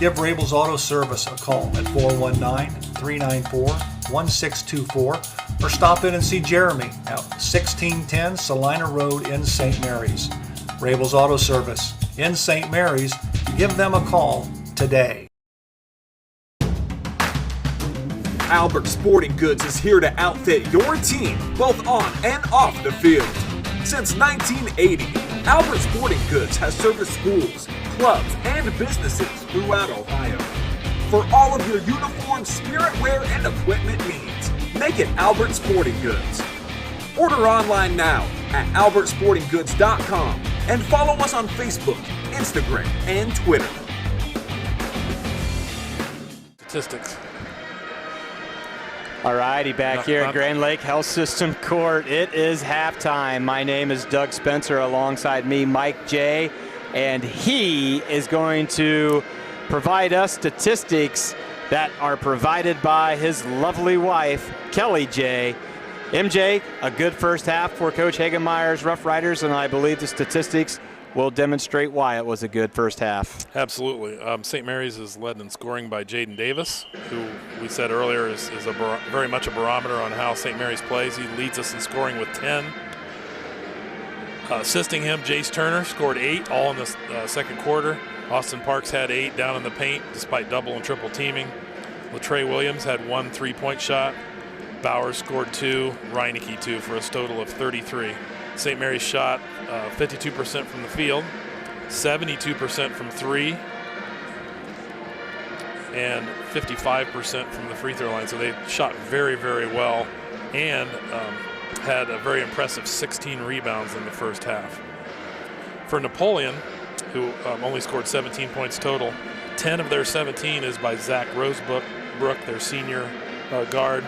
Give Rabel's Auto Service a call at 419-394-1624 or stop in and see Jeremy at 1610 Salina Road in St. Mary's. Rabel's Auto Service in St. Mary's. Give them a call today. Albert Sporting Goods is here to outfit your team both on and off the field. Since 1980, Albert Sporting Goods has serviced schools, clubs, and businesses throughout Ohio. For all of your uniform, spirit wear, and equipment needs, make it Albert Sporting Goods. Order online now at albertsportinggoods.com and follow us on Facebook, Instagram, and Twitter. Statistics. All righty, back here at Grand Lake Health System Court, it is halftime. My name is Doug Spencer, alongside me, Mike J., and he is going to provide us statistics that are provided by his lovely wife, Kelly J. MJ, a good first half for Coach Hagemeyer's Rough Riders, and I believe the statistics will demonstrate why it was a good first half. Absolutely. St. Mary's is led in scoring by Jaden Davis, who we said earlier is very much a barometer on how St. Mary's plays. He leads us in scoring with 10. Assisting him, Jace Turner scored 8, all in the second quarter. Austin Parks had 8 down in the paint despite double and triple teaming. Latrey Williams had 1 3-point shot. Bowers scored 2, Reineke 2 for a total of 33. St. Mary's shot 52% from the field, 72% from 3, and 55% from the free throw line. So they shot very, very well and had a very impressive 16 rebounds in the first half. For Napoleon, who only scored 17 points total, 10 of their 17 is by Zach Rosebrook, their senior guard.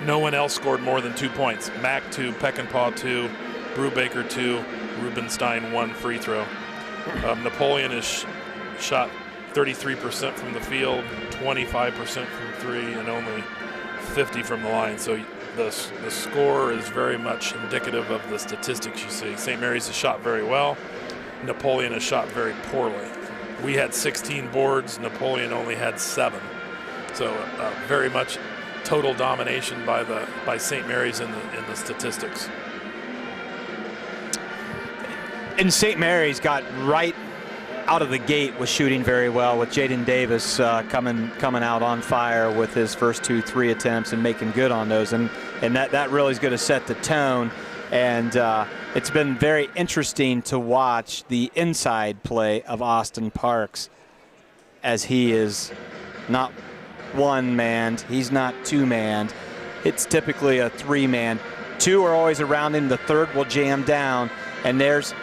No one else scored more than 2 points. Mack 2, Peckinpah 2, Brubaker 2, Rubenstein 1 free throw. Napoleon has shot 33% from the field, 25% from 3, and only 50 from the line. So the score is very much indicative of the statistics you see. St. Mary's has shot very well. Napoleon has shot very poorly. We had 16 boards. Napoleon only had 7. So very much total domination by St. Mary's in the statistics. And St. Mary's got right out of the gate with shooting very well, with Jaden Davis coming out on fire with his first 2 3 attempts and making good on those, and that really is going to set the tone. And it's been very interesting to watch the inside play of Austin Parks, as he is not one-manned, he's not two-manned. It's typically a 3-man. 2 are always around him, the 3rd will jam down, and there's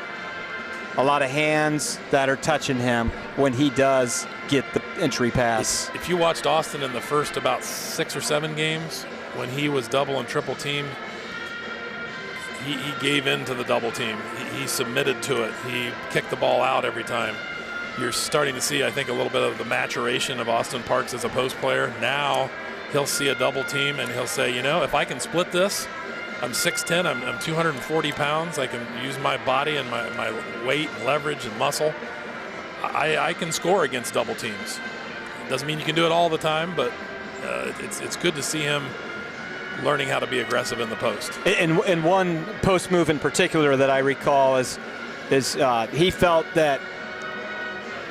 a lot of hands that are touching him when he does get the entry pass. If you watched Austin in the first about 6 or 7 games, when he was double and triple teamed, he gave in to the double team. He submitted to it. He kicked the ball out every time. You're starting to see, I think, a little bit of the maturation of Austin Parks as a post player. Now he'll see a double team and he'll say, you know, if I can split this, I'm 6'10", I'm 240 pounds. I can use my body and my weight and leverage and muscle. I can score against double teams. Doesn't mean you can do it all the time, but it's good to see him learning how to be aggressive in the post. And one post move in particular that I recall is he felt that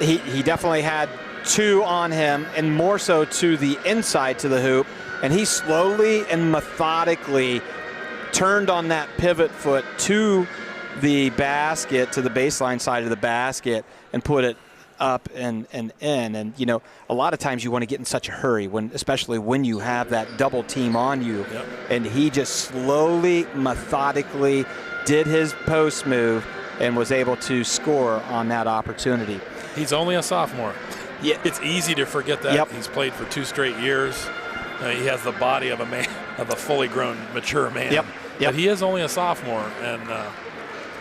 he definitely had 2 on him, and more so to the inside to the hoop, and he slowly and methodically turned on that pivot foot to the basket, to the baseline side of the basket, and put it up and in. And, you know, a lot of times you want to get in such a hurry, especially when you have that double team on you. Yep. And he just slowly, methodically did his post move and was able to score on that opportunity. He's only a sophomore. Yeah. It's easy to forget that. Yep. He's played for 2 straight years. He has the body of a man, of a fully grown, mature man. Yep. But he is only a sophomore, and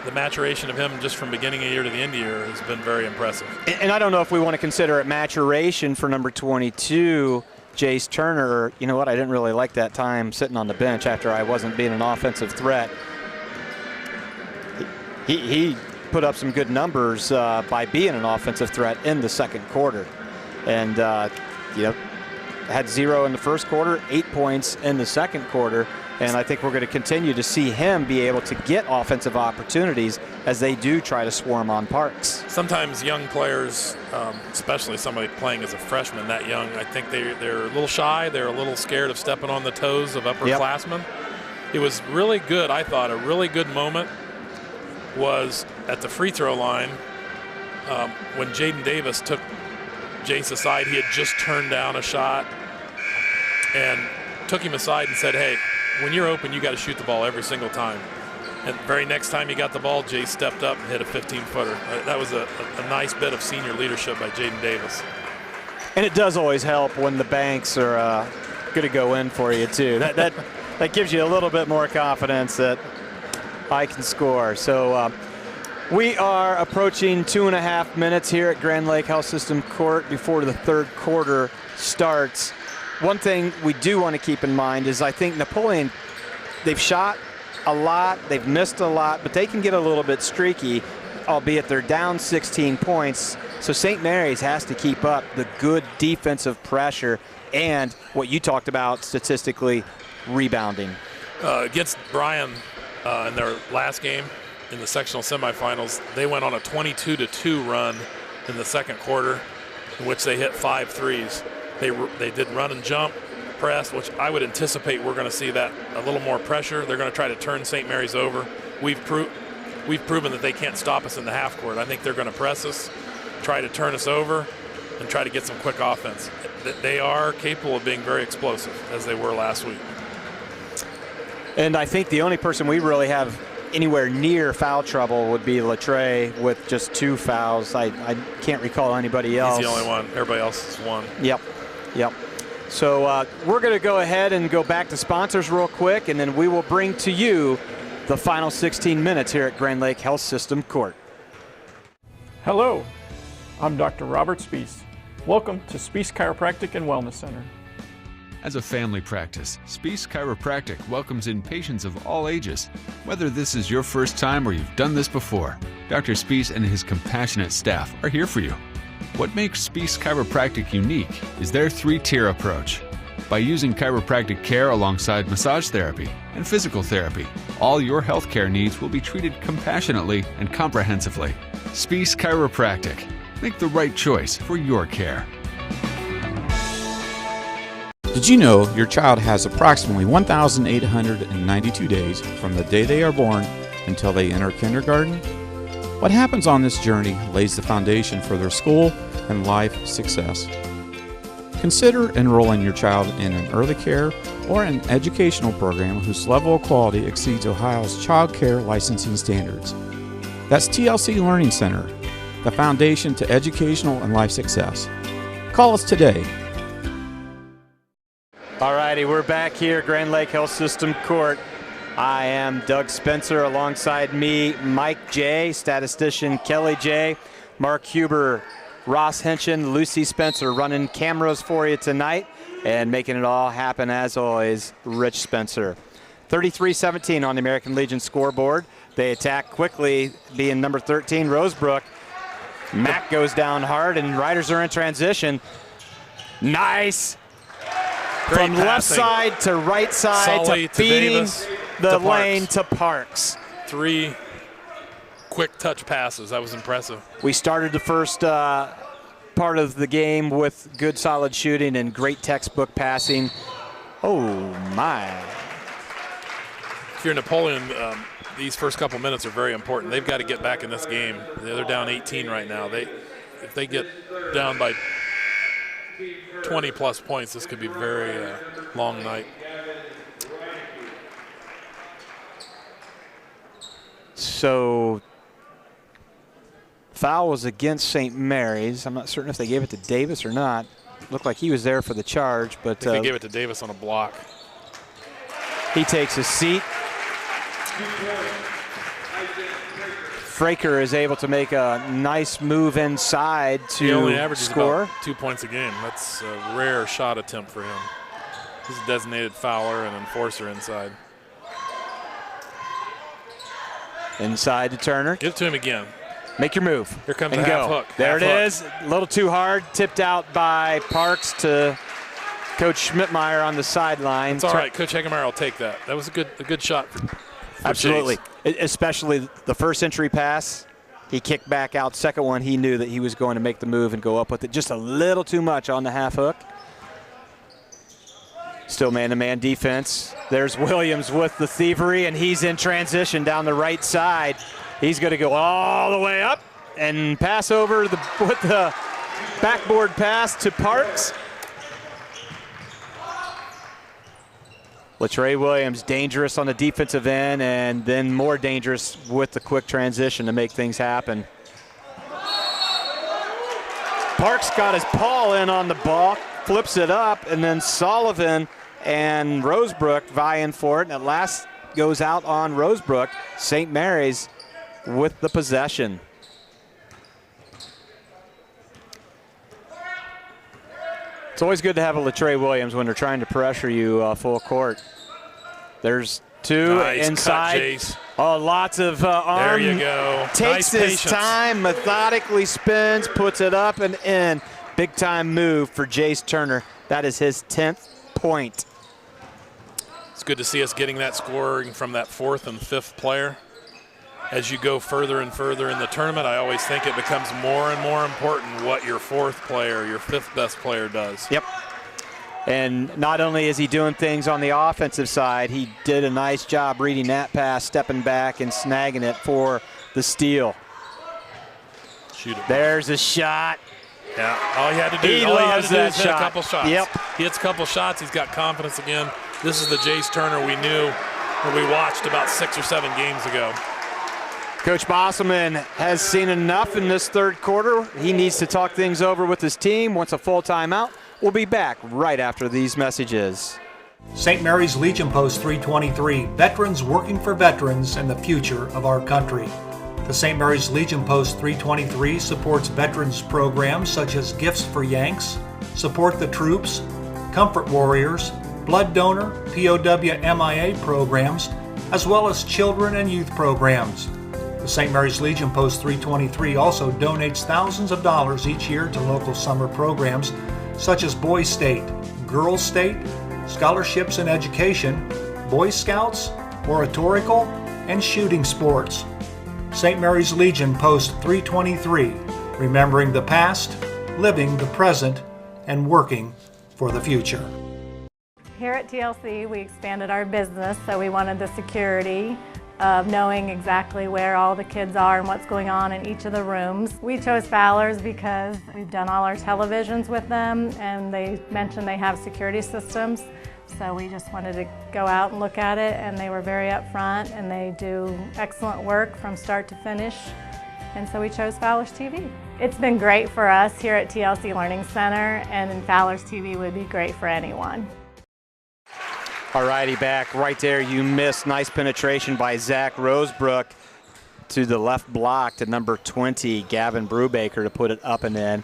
the maturation of him just from beginning of the year to the end of the year has been very impressive. And I don't know if we want to consider it maturation for number 22, Jace Turner. You know what? I didn't really like that time sitting on the bench after I wasn't being an offensive threat. He put up some good numbers by being an offensive threat in the second quarter. And, had 0 in the first quarter, 8 points in the second quarter. And I think we're going to continue to see him be able to get offensive opportunities as they do try to swarm on Parks. Sometimes young players, especially somebody playing as a freshman that young, I think they're a little shy. They're a little scared of stepping on the toes of upperclassmen. Yep. It was really good, I thought, a really good moment was at the free throw line when Jaden Davis took Jace aside. He had just turned down a shot and took him aside and said, hey, when you're open, you got to shoot the ball every single time. And the very next time he got the ball, Jace stepped up and hit a 15-footer. That was a nice bit of senior leadership by Jaden Davis. And it does always help when the banks are going to go in for you, too. That gives you a little bit more confidence that I can score. So we are approaching 2.5 minutes here at Grand Lake Health System Court before the third quarter starts. One thing we do want to keep in mind is I think Napoleon, they've shot a lot, they've missed a lot, but they can get a little bit streaky, albeit they're down 16 points. So St. Mary's has to keep up the good defensive pressure and what you talked about statistically, rebounding. Against Bryan in their last game in the sectional semifinals, they went on a 22-2 run in the second quarter, in which they hit 5 threes. They did run and jump, press, which I would anticipate we're going to see that a little more pressure. They're going to try to turn St. Mary's over. We've proven that they can't stop us in the half court. I think they're going to press us, try to turn us over, and try to get some quick offense. They are capable of being very explosive, as they were last week. And I think the only person we really have anywhere near foul trouble would be Latre with just 2 fouls. I can't recall anybody else. He's the only one. Everybody else is 1. Yep. So we're going to go ahead and go back to sponsors real quick, and then we will bring to you the final 16 minutes here at Grand Lake Health System Court. Hello, I'm Dr. Robert Spees. Welcome to Spees Chiropractic and Wellness Center. As a family practice, Spees Chiropractic welcomes in patients of all ages. Whether this is your first time or you've done this before, Dr. Spees and his compassionate staff are here for you. What makes Spees Chiropractic unique is their 3-tier approach. By using chiropractic care alongside massage therapy and physical therapy, all your healthcare needs will be treated compassionately and comprehensively. Spees Chiropractic. Make the right choice for your care. Did you know your child has approximately 1,892 days from the day they are born until they enter kindergarten? What happens on this journey lays the foundation for their school and life success. Consider enrolling your child in an early care or an educational program whose level of quality exceeds Ohio's child care licensing standards. That's TLC Learning Center, the foundation to educational and life success. Call us today. All righty, we're back here, Grand Lake Health System Court. I am Doug Spencer. Alongside me, Mike J., statistician Kelly J., Mark Huber, Ross Henshin, Lucy Spencer running cameras for you tonight and making it all happen, as always, Rich Spencer. 33-17 on the American Legion scoreboard. They attack quickly, being number 13, Rosebrook. Mack goes down hard, and Riders are in transition. Nice. Great From passing. left side to right side Sully to to feeding Davis, the to lane Parks. to Parks. 3 quick touch passes. That was impressive. We started the first part of the game with good solid shooting and great textbook passing. Oh, my. If you're Napoleon, these first couple minutes are very important. They've got to get back in this game. They're down 18 right now. If they get down by 20-plus points, this could be a very long night. So foul was against St. Mary's. I'm not certain if they gave it to Davis or not. Looked like he was there for the charge, but I think they gave it to Davis on a block. he takes his seat. Fraker is able to make a nice move inside He only to averages score. about 2 points a game. That's a rare shot attempt for him. He's a designated fouler and enforcer inside. Inside to Turner. Give it to him again. Make your move. Here comes and the half go. hook. There Half it hook. is. A little too hard. Tipped out by Parks to Coach Schmidtmeyer on the sideline. It's all right. Coach Hegemeyer will take that. That was a good shot. For Absolutely. Chase. Especially the first entry pass. He kicked back out. Second one, he knew that he was going to make the move and go up with it. Just a little too much on the half hook. Still man-to-man defense. There's Williams with the thievery, and he's in transition down the right side. He's going to go all the way up and pass over with the backboard pass to Parks. Latre Williams dangerous on the defensive end, and then more dangerous with the quick transition to make things happen. Parks got his paw in on the ball, flips it up, and then Sullivan and Rosebrook vying for it, and at last goes out on Rosebrook. St. Mary's with the possession. It's always good to have a Latrey Williams when they're trying to pressure you full court. There's two nice inside. Cut, Jace. Oh, lots of arm. There you go. Takes Nice his patience. time, methodically spins, puts it up and in. Big time move for Jace Turner. That is his 10th point. It's good to see us getting that scoring from that 4th and 5th player. As you go further and further in the tournament, I always think it becomes more and more important what your 4th player, your 5th best player does. Yep. And not only is he doing things on the offensive side, he did a nice job reading that pass, stepping back and snagging it for the steal. Shoot it. There's a shot. Yeah, all he had to do, He all he had loves to do that is hit a shot. couple shots. Yep. He hits a couple shots, he's got confidence again. This is the Jace Turner we knew when we watched about 6 or 7 games ago. Coach Bosselman has seen enough in this third quarter. He needs to talk things over with his team, wants a full timeout. We'll be back right after these messages. St. Mary's Legion Post 323, veterans working for veterans and the future of our country. The St. Mary's Legion Post 323 supports veterans programs such as Gifts for Yanks, Support the Troops, Comfort Warriors, Blood Donor, POW MIA programs, as well as children and youth programs. The St. Mary's Legion Post 323 also donates thousands of dollars each year to local summer programs such as Boys State, Girls State, Scholarships in Education, Boy Scouts, Oratorical, and Shooting Sports. St. Mary's Legion Post 323, remembering the past, living the present, and working for the future. Here at TLC, we expanded our business, so we wanted the security of knowing exactly where all the kids are and what's going on in each of the rooms. We chose Fowler's because we've done all our televisions with them, and they mentioned they have security systems. So we just wanted to go out and look at it, and they were very upfront, and they do excellent work from start to finish. And so we chose Fowler's TV. It's been great for us here at TLC Learning Center, and Fowler's TV would be great for anyone. All righty, back right there. You missed. Nice penetration by Zach Rosebrook to the left block to number 20, Gavin Brubaker, to put it up and in.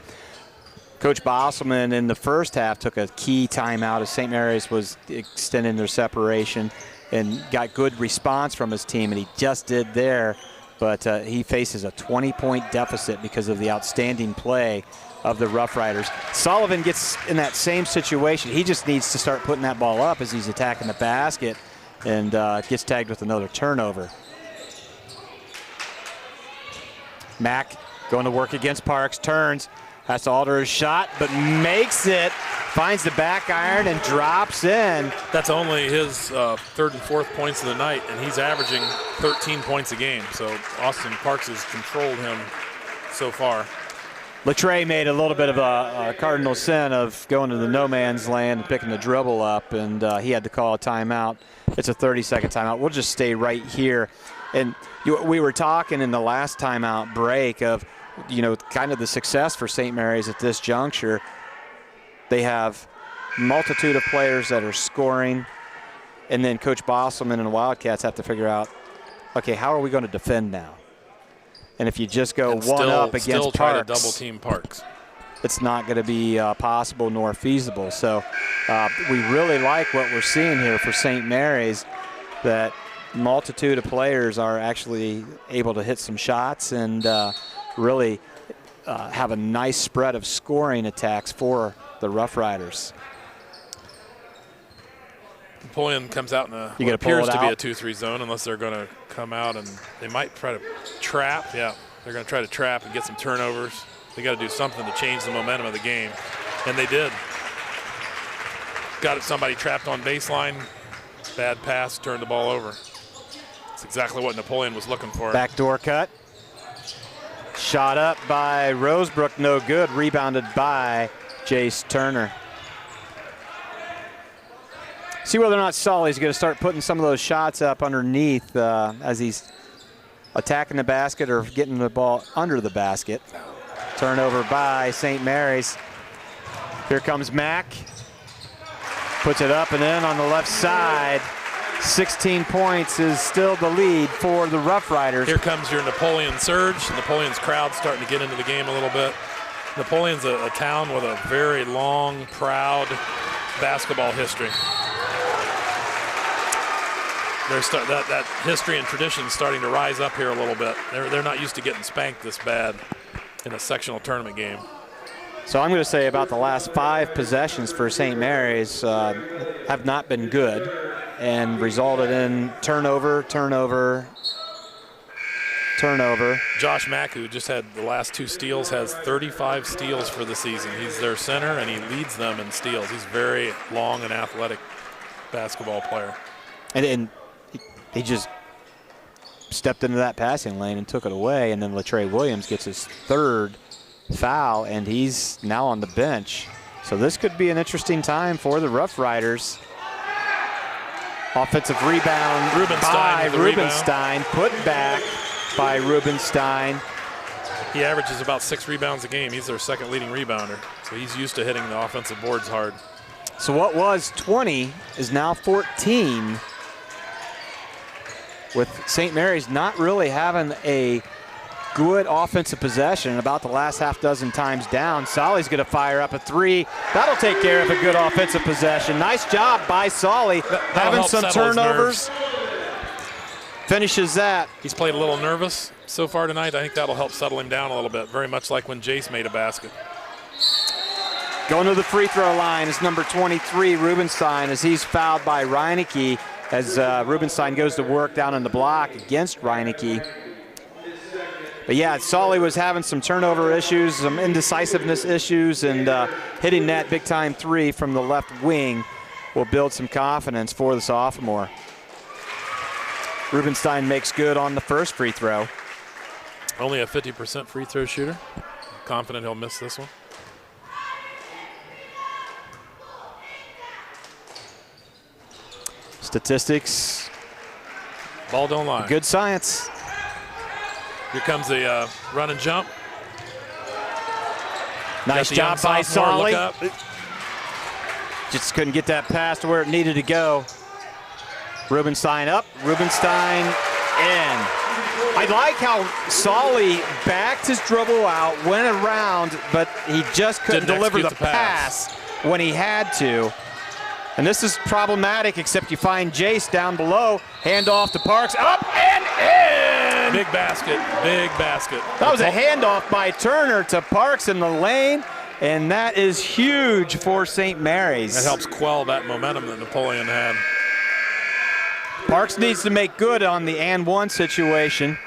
Coach Bosselman in the first half took a key timeout as St. Mary's was extending their separation and got good response from his team, and he just did there. But he faces a 20-point deficit because of the outstanding play of the Rough Riders. Sullivan gets in that same situation. He just needs to start putting that ball up as he's attacking the basket and gets tagged with another turnover. Mack going to work against Parks, turns, has to alter his shot, but makes it, finds the back iron and drops in. That's only his 3rd and 4th points of the night, and he's averaging 13 points a game. So Austin Parks has controlled him so far. Latrey made a little bit of a cardinal sin of going to the no man's land and picking the dribble up, and he had to call a timeout. It's a 30-second timeout. We'll just stay right here. And we were talking in the last timeout break of, you know, kind of the success for St. Mary's at this juncture. They have multitude of players that are scoring, and then Coach Bosselman and the Wildcats have to figure out, okay, how are we going to defend now? And if you just go one up against still try Parks, to double team Parks, it's not going to be possible nor feasible. So we really like what we're seeing here for St. Mary's, that multitude of players are actually able to hit some shots and really have a nice spread of scoring attacks for the Rough Riders. Napoleon comes out in what appears to be a 2-3 zone, unless they're going to come out and they might try to trap. Yeah, they're going to try to trap and get some turnovers. They got to do something to change the momentum of the game, and they did. Got somebody trapped on baseline, bad pass, turned the ball over. That's exactly what Napoleon was looking for. Backdoor cut. Shot up by Rosebrook, no good. Rebounded by Jace Turner. See whether or not Sully's going to start putting some of those shots up underneath as he's attacking the basket or getting the ball under the basket. Turnover by St. Mary's. Here comes Mack. Puts it up and in on the left side. 16 points is still the lead for the Rough Riders. Here comes your Napoleon surge. Napoleon's crowd starting to get into the game a little bit. Napoleon's a town with a very long, proud basketball history. That history and tradition is starting to rise up here a little bit. They're not used to getting spanked this bad in a sectional tournament game. So I'm going to say about the last 5 possessions for St. Mary's have not been good and resulted in turnover. Josh Mack, who just had the last 2 steals, has 35 steals for the season. He's their center, and he leads them in steals. He's a very long and athletic basketball player. And he just stepped into that passing lane and took it away, and then Latrey Williams gets his 3rd foul, and he's now on the bench. So this could be an interesting time for the Rough Riders. Offensive rebound by Rubenstein, put back by Rubenstein. He averages about 6 rebounds a game. He's their 2nd leading rebounder, so he's used to hitting the offensive boards hard. So what was 20 is now 14, with St. Mary's not really having a good offensive possession about the last half dozen times down. Solly's going to fire up a 3. That'll take care of a good offensive possession. Nice job by Solly, having some turnovers. Finishes that. He's played a little nervous so far tonight. I think that'll help settle him down a little bit, very much like when Jace made a basket. Going to the free throw line is number 23, Rubenstein, as he's fouled by Reineke, as Rubenstein goes to work down in the block against Reineke. But yeah, Solly was having some turnover issues, some indecisiveness issues, and hitting that big-time 3 from the left wing will build some confidence for the sophomore. Rubenstein makes good on the first free throw. Only a 50% free throw shooter. Confident he'll miss this one. Statistics. Ball don't lie. Good science. Here comes the run and jump. Nice job by Solly. Just couldn't get that pass to where it needed to go. Rubenstein up, Rubenstein in. I like how Solly backed his dribble out, went around, but he just couldn't deliver the pass when he had to. And this is problematic, except you find Jace down below. Handoff to Parks, up and in! Big basket, big basket. That was a handoff by Turner to Parks in the lane, and that is huge for St. Mary's. That helps quell that momentum that Napoleon had. Parks needs to make good on the and one situation.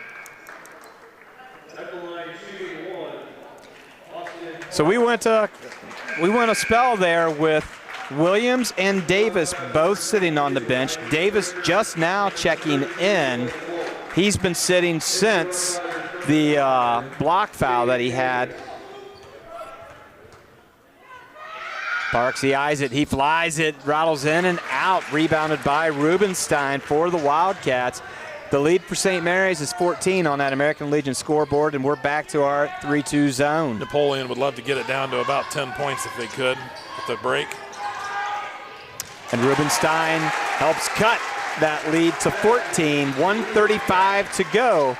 So we went a spell there with Williams and Davis both sitting on the bench. Davis just now checking in. He's been sitting since the block foul that he had. Parks, he eyes it, he flies it, rattles in and out, rebounded by Rubenstein for the Wildcats. The lead for St. Mary's is 14 on that American Legion scoreboard, and we're back to our 3-2 zone. Napoleon would love to get it down to about 10 points if they could with the break. And Rubenstein helps cut that lead to 14, 1:35 to go.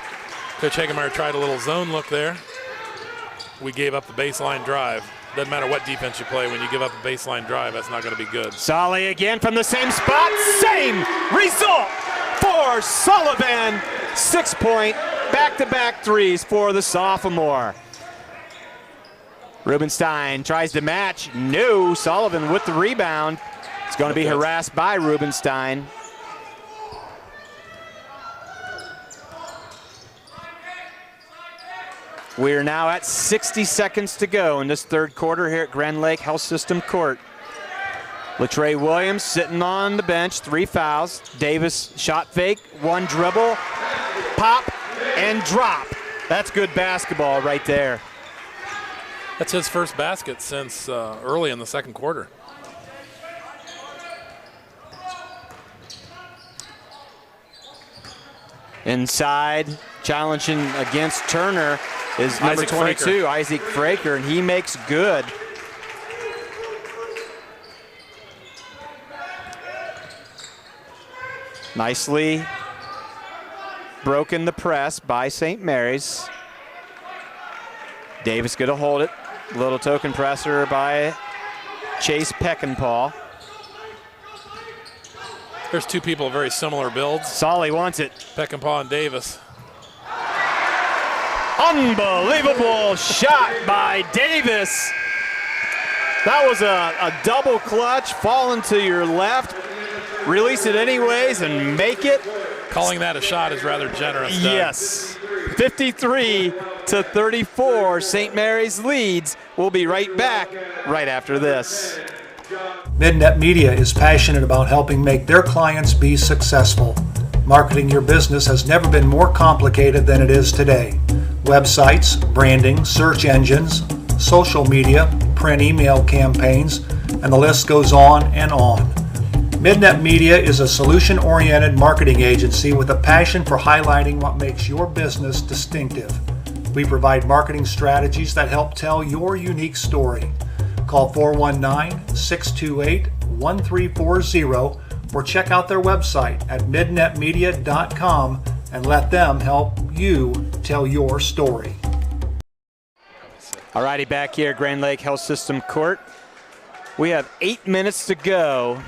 Coach Hagemeyer tried a little zone look there. We gave up the baseline drive. Doesn't matter what defense you play, when you give up a baseline drive, that's not going to be good. Solly again from the same spot. Same result for Sullivan. 6-point back-to-back threes for the sophomore. Rubenstein tries to match. No, Sullivan with the rebound. It's going to be harassed by Rubenstein. We are now at 60 seconds to go in this third quarter here at Grand Lake Health System Court. Latrey Williams sitting on the bench, 3 fouls. Davis shot fake, 1 dribble, pop, and drop. That's good basketball right there. That's his first basket since early in the second quarter. Inside, challenging against Turner is number 22, Isaac Fraker, and he makes good. Nicely broken the press by St. Mary's. Davis going to hold it. Little token presser by Chase Peckinpah. There's two people of very similar builds. Solly wants it. Peckinpah and Davis. Unbelievable shot by Davis. That was a double clutch, falling to your left, release it anyways and make it. Calling that a shot is rather generous, Doug. Yes. 53-34, St. Mary's leads. We'll be right back right after this. Midnet Media is passionate about helping make their clients be successful. Marketing your business has never been more complicated than it is today. Websites, branding, search engines, social media, print email campaigns, and the list goes on and on. Midnet Media is a solution-oriented marketing agency with a passion for highlighting what makes your business distinctive. We provide marketing strategies that help tell your unique story. Call 419-628-1340 or check out their website at midnetmedia.com and let them help you tell your story. Alrighty, back here at Grand Lake Health System Court. We have 8 minutes to go.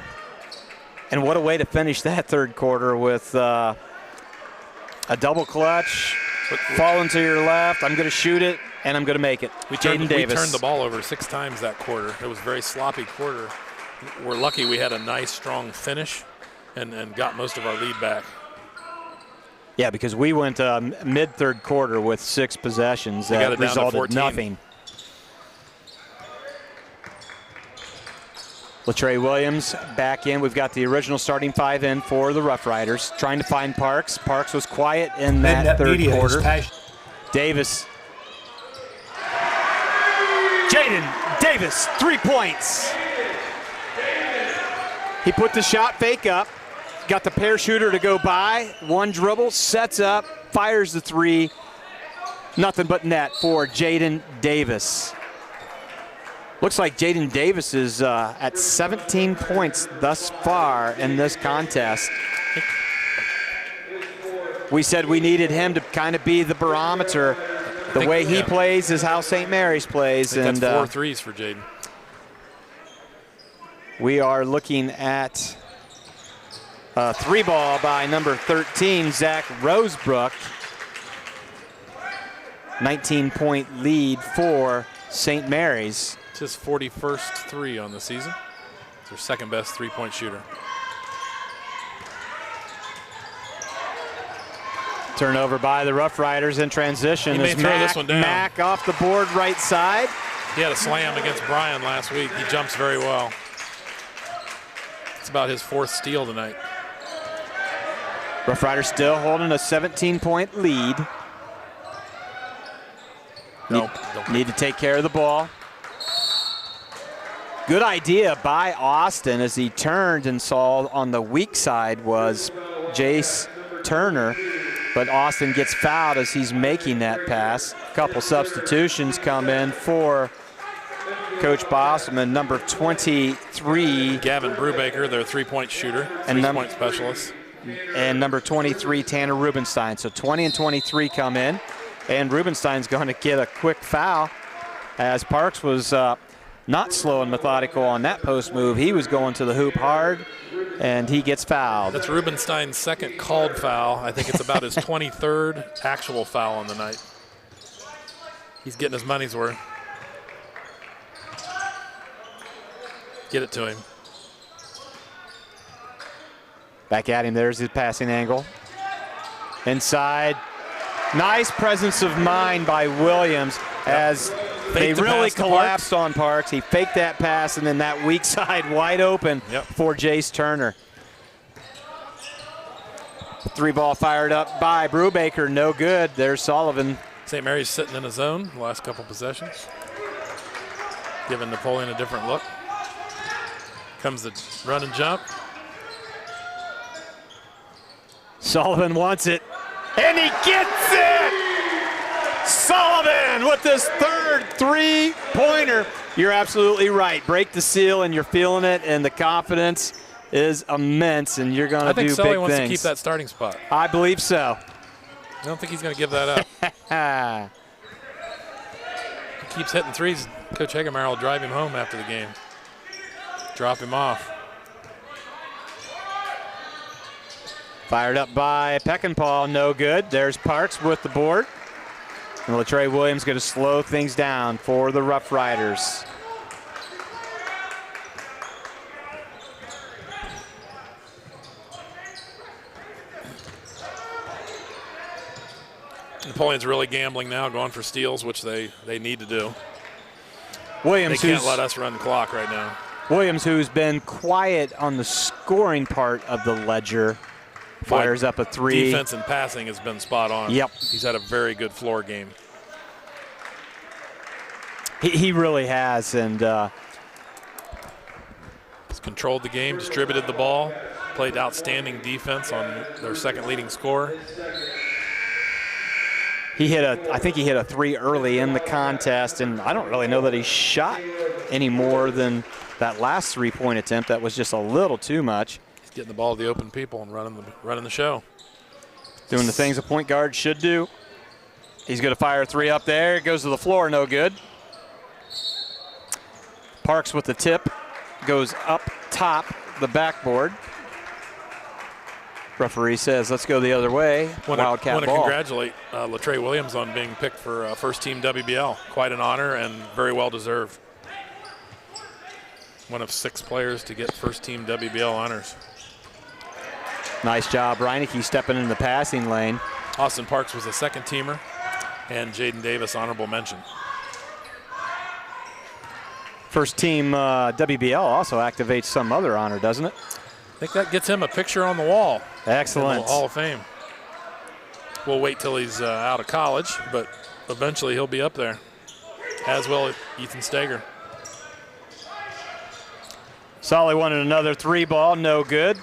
And what a way to finish that third quarter with a double clutch, falling to your left. I'm going to shoot it, and I'm going to make it. We turned the ball over 6 times that quarter. It was a very sloppy quarter. We're lucky we had a nice, strong finish and got most of our lead back. Yeah, because we went mid-third quarter with 6 possessions that resulted in nothing. Latrey Williams back in. We've got the original starting 5 in for the Rough Riders. Trying to find Parks. Parks was quiet in that third quarter. Davis. Jaden Davis, 3 points. He put the shot fake up. Got the parachuter to go by. 1 dribble, sets up, fires the 3. Nothing but net for Jaden Davis. Looks like Jaden Davis is at 17 points thus far in this contest. We said we needed him to kind of be the barometer. The way he plays is how St. Mary's plays. And that's 4 threes for Jaden. We are looking at a 3-ball by number 13, Zach Rosebrook. 19-point lead for St. Mary's. It's his 41st 3 on the season. It's their second best 3-point shooter. Turnover by the Rough Riders in transition. He may throw this one down. Mack off the board right side. He had a slam against Bryan last week. He jumps very well. It's about his 4th steal tonight. Rough Riders still holding a 17-point lead. Need to take care of the ball. Good idea by Austin as he turned and saw on the weak side was Jace Turner, but Austin gets fouled as he's making that pass. A couple substitutions come in for Coach Bosselman. Number 23. Gavin Brubaker, their 3-point shooter, 3-point specialist. And number 23, Tanner Rubenstein. So 20 and 23 come in. And Rubenstein's going to get a quick foul as Parks was not slow and methodical on that post move. He was going to the hoop hard, and he gets fouled. That's Rubenstein's 2nd called foul. I think it's about his 23rd actual foul on the night. He's getting his money's worth. Get it to him. Back at him. There's his passing angle. Inside. Nice presence of mind by Williams as they really collapsed on Parks. He faked that pass, and then that weak side wide open for Jace Turner. 3-ball fired up by Brubaker. No good. There's Sullivan. St. Mary's sitting in a zone the last couple possessions. Giving Napoleon a different look. Comes the run and jump. Sullivan wants it, and he gets it! Sullivan with this 3rd 3-pointer. You're absolutely right. Break the seal, and you're feeling it, and the confidence is immense, and you're going to do big things. I think Sully wants to keep that starting spot. I believe so. I don't think he's going to give that up. He keeps hitting threes. Coach Hagemeyer will drive him home after the game. Drop him off. Fired up by Peckinpah, no good. There's Parks with the board. And Latrey Williams going to slow things down for the Rough Riders. Napoleon's really gambling now, going for steals, which they need to do. Williams, they can't let us run the clock right now. Williams, who's been quiet on the scoring part of the ledger, fires up a three. Defense and passing has been spot on. Yep. He's had a very good floor game. He really has, and he's controlled the game, distributed the ball, played outstanding defense on their second leading scorer. I think he hit a three early in the contest, and I don't really know that he shot any more than that last three-point attempt. That was just a little too much. He's getting the ball to the open people and running the show. Doing the things a point guard should do. He's going to fire a three up there. It goes to the floor, no good. Parks with the tip, goes up top the backboard. Referee says, let's go the other way. Wildcat ball. I want to ball. congratulate Latrey Williams on being picked for first team WBL. Quite an honor and very well deserved. One of 6 players to get first team WBL honors. Nice job, Reineke stepping in the passing lane. Austin Parks was a second teamer, and Jaden Davis honorable mention. First team WBL also activates some other honor, doesn't it? I think that gets him a picture on the wall. Excellent. In the Hall of Fame. We'll wait till he's out of college, but eventually he'll be up there, as will Ethan Steger. Solly wanted another three ball, no good.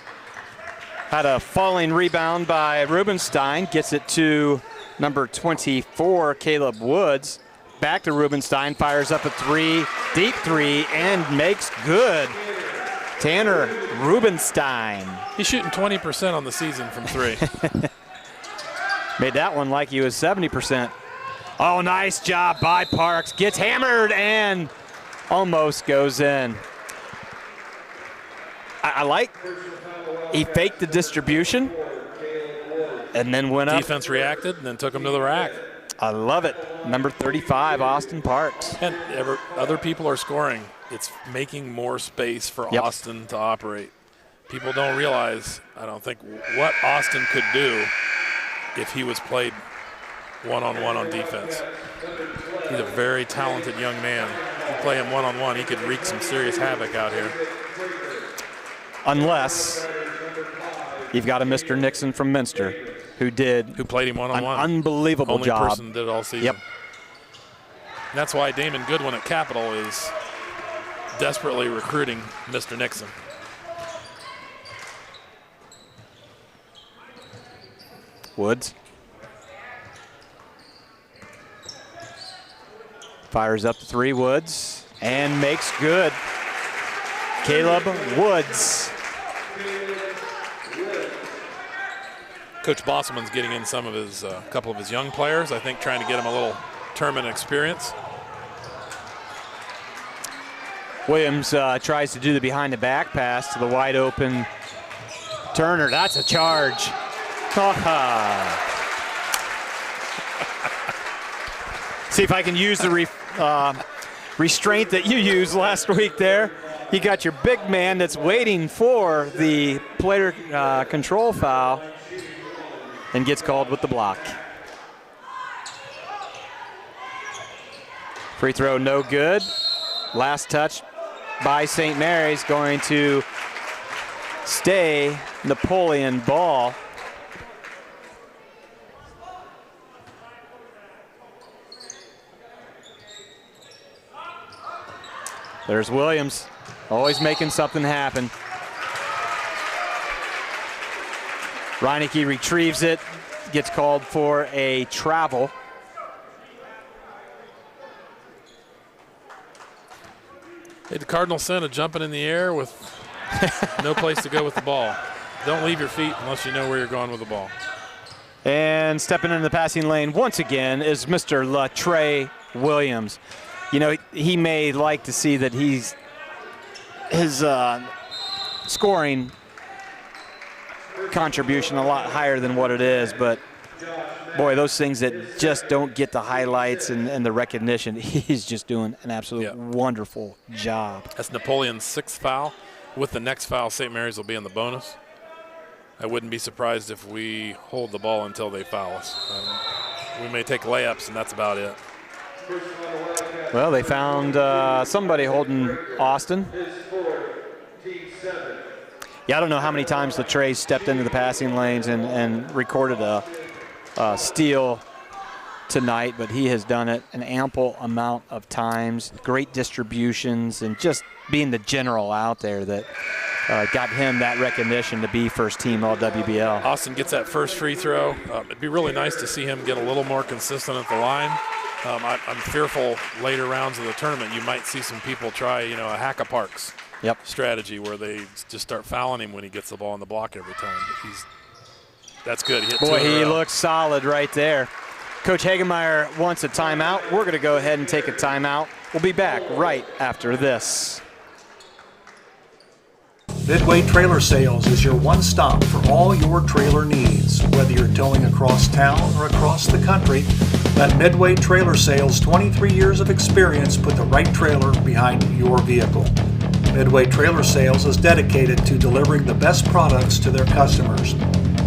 Had a falling rebound by Rubenstein, gets it to number 24, Caleb Woods. Back to Rubenstein, fires up a three, deep three, and makes good. Tanner Rubenstein. He's shooting 20% on the season from three. Made that one like he was 70%. Oh, nice job by Parks. Gets hammered and almost goes in. I like, he faked the distribution and then went up. Defense reacted and then took him to the rack. I love it. Number 35, Austin Parks. And other people are scoring. It's making more space for Austin to operate. People don't realize, I don't think, what Austin could do if he was played one-on-one on defense. He's a very talented young man. If you play him one-on-one, he could wreak some serious havoc out here. Unless you've got a Mr. Nixon from Minster who played him one-on-one. An unbelievable job. Only person did it all season. Yep. And that's why Damon Goodwin at Capital is desperately recruiting Mr. Nixon. Woods. Fires up the three, Woods, and makes good. Caleb Woods. Coach Bosselman's getting in some of his, couple of his young players, I think, trying to get him a little tournament experience. Williams tries to do the behind the back pass to the wide open Turner. That's a charge. See if I can use the restraint that you used last week there. You got your big man that's waiting for the player control foul and gets called with the block. Free throw no good. Last touch by St. Mary's, going to stay Napoleon ball. There's Williams, always making something happen. Reineke retrieves it, gets called for a travel. Hey, the Cardinals sent a jumping in the air with No place to go with the ball. Don't leave your feet unless you know where you're going with the ball. And stepping into the passing lane once again is Mr. LaTrey Williams. You know, he may like to see that his scoring contribution a lot higher than what it is, but boy, those things that just don't get the highlights and the recognition, he's just doing an absolute wonderful job. That's Napoleon's 6th foul. With the next foul, St. Mary's will be in the bonus. I wouldn't be surprised if we hold the ball until they foul us. We may take layups, and that's about it. Well, they found somebody holding Austin. Yeah, I don't know how many times LaTrey stepped into the passing lanes and recorded a steal tonight, but he has done it an ample amount of times. Great distributions and just being the general out there that got him that recognition to be first team All-WBL. Austin gets that first free throw. It'd be really nice to see him get a little more consistent at the line. I'm fearful later rounds of the tournament you might see some people try, a hack-a-parks strategy where they just start fouling him when he gets the ball in the block every time. But that's good. Boy, he looks solid right there. Coach Hagemeyer wants a timeout. We're going to go ahead and take a timeout. We'll be back right after this. Midway Trailer Sales is your one stop for all your trailer needs. Whether you're towing across town or across the country, let Midway Trailer Sales' 23 years of experience put the right trailer behind your vehicle. Midway Trailer Sales is dedicated to delivering the best products to their customers.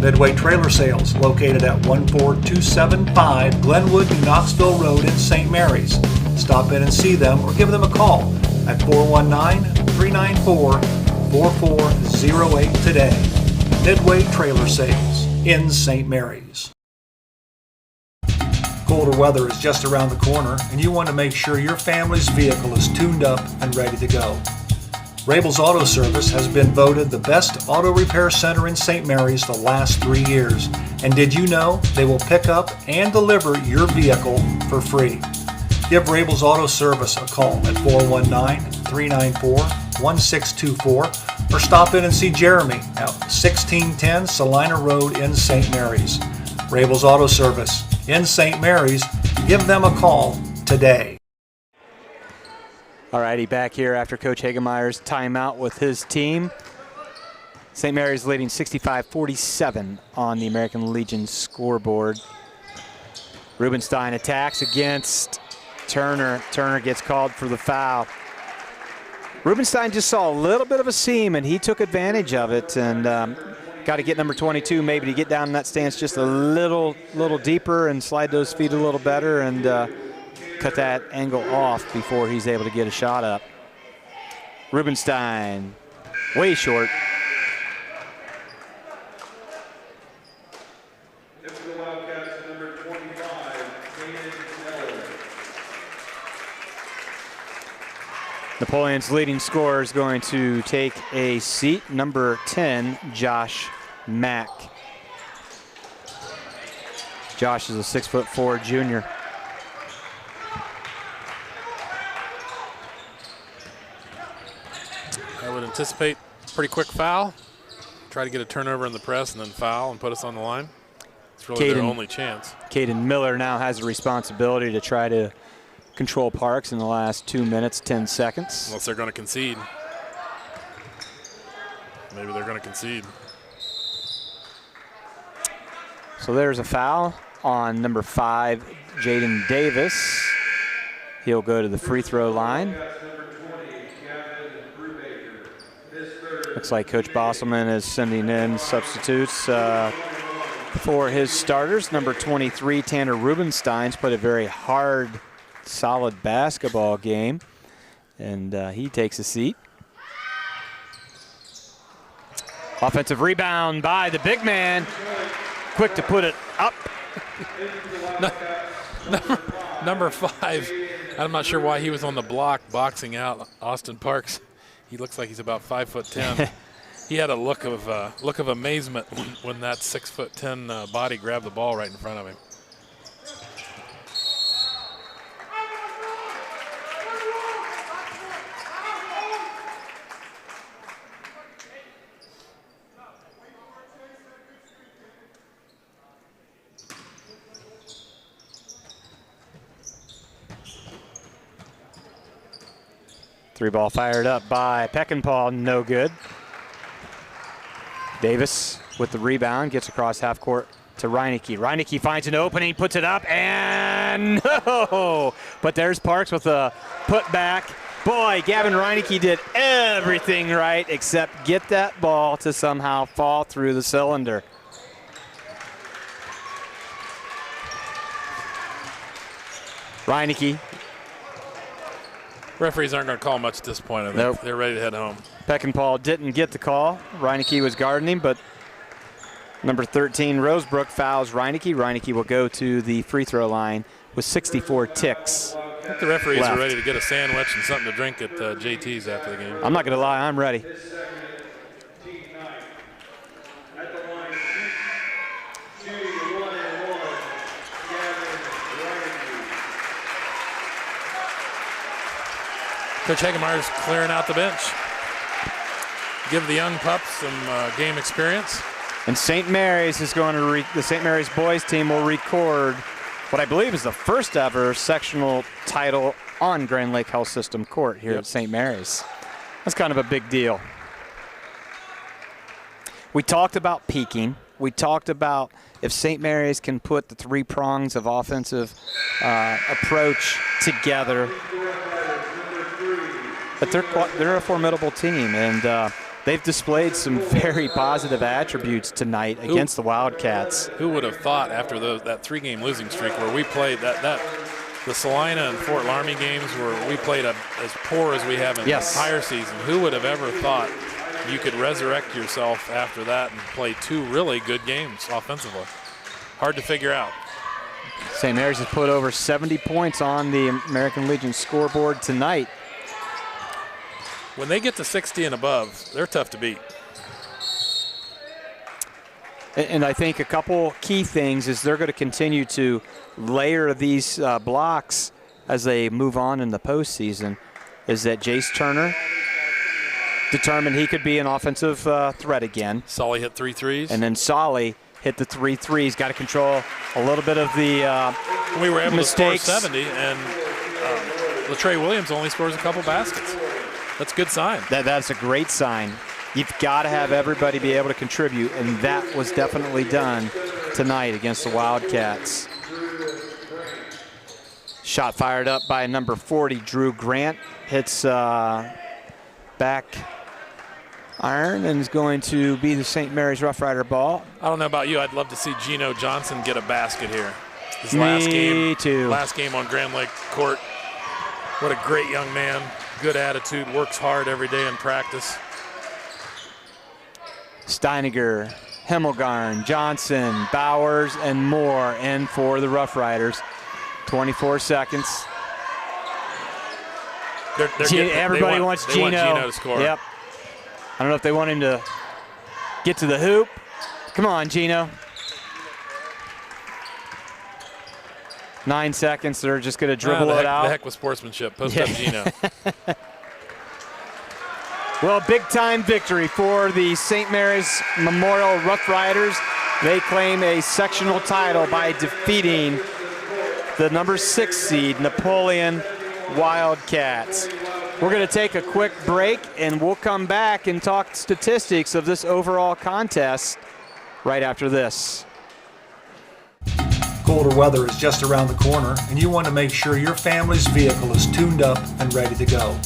Midway Trailer Sales, located at 14275 Glenwood, New Knoxville Road in St. Mary's. Stop in and see them or give them a call at 419-394-4408 today. Midway Trailer Sales in St. Mary's. Colder weather is just around the corner, and you want to make sure your family's vehicle is tuned up and ready to go. Rabel's Auto Service has been voted the best auto repair center in St. Mary's the last 3 years. And did you know they will pick up and deliver your vehicle for free? Give Rabel's Auto Service a call at 419-394-1624 or stop in and see Jeremy at 1610 Salina Road in St. Mary's. Rabel's Auto Service in St. Mary's. Give them a call today. All righty, back here after Coach Hagemeyer's timeout with his team. St. Mary's leading 65-47 on the American Legion scoreboard. Rubenstein attacks against Turner. Turner gets called for the foul. Rubenstein just saw a little bit of a seam, and he took advantage of it. And got to get number 22 maybe to get down in that stance just a little deeper and slide those feet a little better and cut that angle off before he's able to get a shot up. Rubenstein, way short. Napoleon's leading scorer is going to take a seat. Number 10, Josh Mack. Josh is a 6'4" junior. I would anticipate a pretty quick foul. Try to get a turnover in the press and then foul and put us on the line. It's really their only chance. Caden Miller now has the responsibility to try to control Parks in the last 2 minutes, 10 seconds. Unless they're going to concede. Maybe they're going to concede. So there's a foul on number 5, Jaden Davis. He'll go to the free throw line. Looks like Coach Bosselman is sending in substitutes for his starters. Number 23, Tanner Rubenstein's played a very hard, solid basketball game, and he takes a seat. Offensive rebound by the big man. Quick to put it up. Number 5, I'm not sure why he was on the block boxing out Austin Parks. He looks like he's about 5'10". He had a look of amazement when that 6'10" body grabbed the ball right in front of him. Three ball fired up by Peckinpah, no good. Davis with the rebound, gets across half court to Reineke. Reineke finds an opening, puts it up, and no! But there's Parks with a putback. Boy, Gavin Reineke did everything right except get that ball to somehow fall through the cylinder. Reineke. Referees aren't going to call much at this point. I think Nope. They're ready to head home. Peckinpah didn't get the call. Reineke was guarding him, but number 13, Rosebrook, fouls Reineke. Reineke will go to the free throw line with 64 ticks. I think the referees left. are ready to get a sandwich and something to drink at JT's after the game. I'm not going to lie, I'm ready. Coach Hagemeyer's clearing out the bench. Give the young pups some game experience. And St. Mary's is going to the St. Mary's boys team will record what I believe is the first ever sectional title on Grand Lake Health System court here at St. Mary's. That's kind of a big deal. We talked about peaking. We talked about if St. Mary's can put the three prongs of offensive approach together. But they're a formidable team, and they've displayed some very positive attributes tonight against the Wildcats. Who would have thought after that three-game losing streak where we played the Salina and Fort Laramie games where we played as poor as we have in the entire season, who would have ever thought you could resurrect yourself after that and play two really good games offensively? Hard to figure out. St. Mary's has put over 70 points on the American Legion scoreboard tonight. When they get to 60 and above, they're tough to beat. And I think a couple key things is they're going to continue to layer these blocks as they move on in the postseason, is that Jace Turner determined he could be an offensive threat again. Solly hit 3 threes. And then Solly hit the 3 threes. Got to control a little bit of the we were able mistakes. To score 70, and Latrey Williams only scores a couple baskets. That's a good sign. That's a great sign. You've got to have everybody be able to contribute, and that was definitely done tonight against the Wildcats. Shot fired up by number 40, Drew Grant. Hits back iron and is going to be the St. Mary's Rough Rider ball. I don't know about you. I'd love to see Gino Johnson get a basket here. His Me too. Last game on Grand Lake Court. What a great young man. Good attitude, works hard every day in practice. Steiniger, Hemmelgarn, Johnson, Bowers, and more in for the Rough Riders. 24 seconds. Everybody wants Gino. Want Gino to score. Yep. I don't know if they want him to get to the hoop. Come on, Gino. 9 seconds. They're just going to dribble it out. The heck with sportsmanship. Post up Gino. Well, big-time victory for the St. Mary's Memorial Rough Riders. They claim a sectional title by defeating the number 6 seed, Napoleon Wildcats. We're going to take a quick break, and we'll come back and talk statistics of this overall contest right after this. Colder weather is just around the corner, and you want to make sure your family's vehicle is tuned up and ready to go.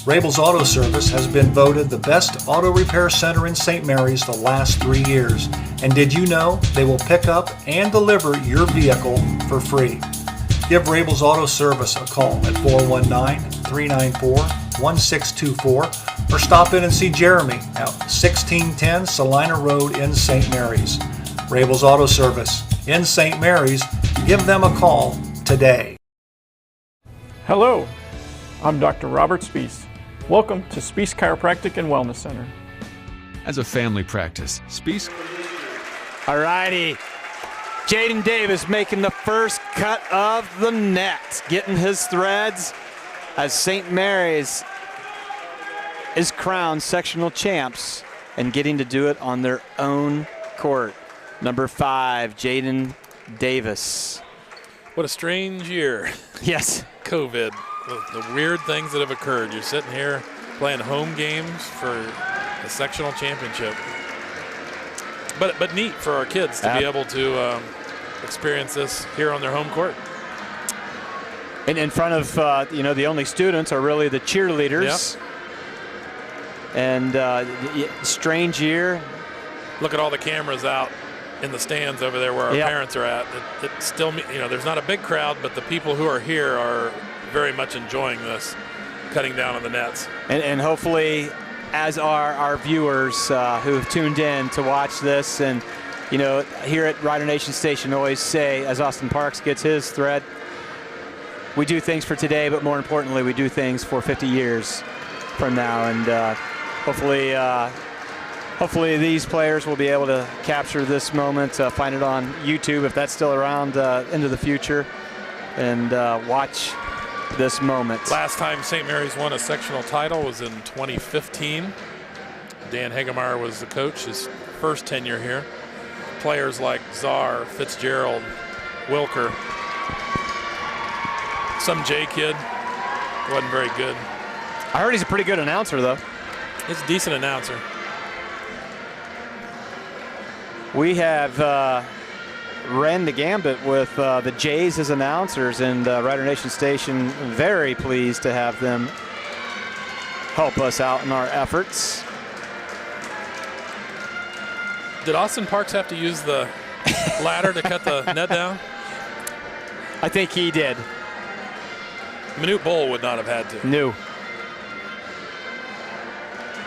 Rabel's Auto Service has been voted the best auto repair center in St. Mary's the last 3 years. And did you know they will pick up and deliver your vehicle for free? Give Rabel's Auto Service a call at 419-394-1624 or stop in and see Jeremy at 1610 Salina Road in St. Mary's. Rabel's Auto Service in St. Mary's. Give them a call today. Hello, I'm Dr. Robert Spees. Welcome to Spees Chiropractic and Wellness Center. As a family practice, Spees. All righty. Jaden Davis making the first cut of the net, getting his threads as St. Mary's is crowned sectional champs and getting to do it on their own court. Number 5, Jaden Davis. What a strange year. Yes. COVID. the weird things that have occurred. You're sitting here playing home games for the sectional championship. But neat for our kids to be able to experience this here on their home court. And in front of, the only students are really the cheerleaders. Yep. And strange year. Look at all the cameras out in the stands over there where our parents are at. It still, there's not a big crowd, but the people who are here are very much enjoying this, cutting down on the nets. And hopefully, as are our viewers who have tuned in to watch this, and here at Rider Nation Station always say, as Austin Parks gets his thread, we do things for today, but more importantly, we do things for 50 years from now. And hopefully these players will be able to capture this moment, find it on YouTube if that's still around into the future, and watch this moment. Last time St. Mary's won a sectional title was in 2015. Dan Hagemeyer was the coach, his first tenure here. Players like Czar, Fitzgerald, Wilker. Some J kid, wasn't very good. I heard he's a pretty good announcer, though. He's a decent announcer. We have ran the gambit with the Jays as announcers, and Rider Nation Station very pleased to have them help us out in our efforts. Did Austin Parks have to use the ladder to cut the net down? I think he did. Manute Bowl would not have had to. No.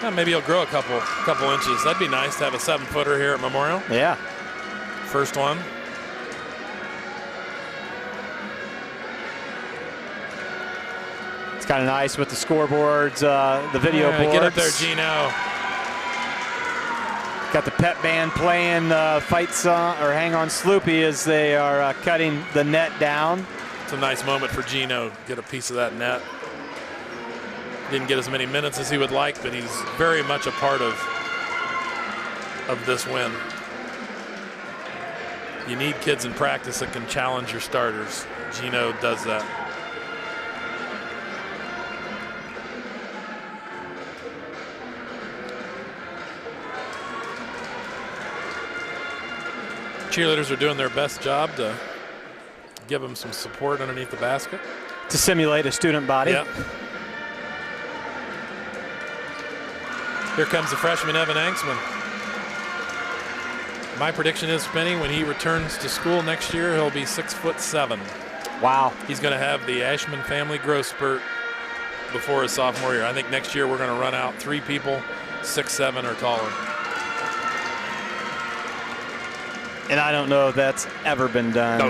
Well, maybe he'll grow a couple inches. That'd be nice to have a 7-footer here at Memorial. Yeah. First one. It's kind of nice with the scoreboards, the video boards. Get up there, Gino. Got the pep band playing Fight Song or Hang On Sloopy as they are cutting the net down. It's a nice moment for Gino. Get a piece of that net. Didn't get as many minutes as he would like, but he's very much a part of this win. You need kids in practice that can challenge your starters. Gino does that. Cheerleaders are doing their best job to give them some support underneath the basket. To simulate a student body. Yep. Here comes the freshman Evan Anksman. My prediction is, Penny, when he returns to school next year, he'll be 6'7". Wow. He's going to have the Ashman family growth spurt before his sophomore year. I think next year we're going to run out 3 people 6'7" or taller. And I don't know if that's ever been done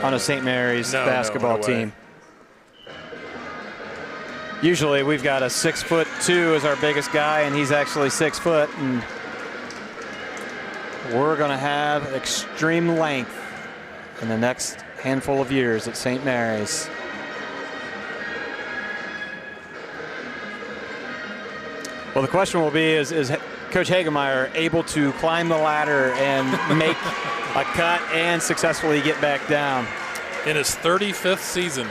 on a St. Mary's basketball team. Usually we've got a 6'2" as our biggest guy, and he's actually 6 foot, and we're going to have extreme length in the next handful of years at St. Mary's. Well, the question will be, is Coach Hagemeyer able to climb the ladder and make a cut and successfully get back down? In his 35th season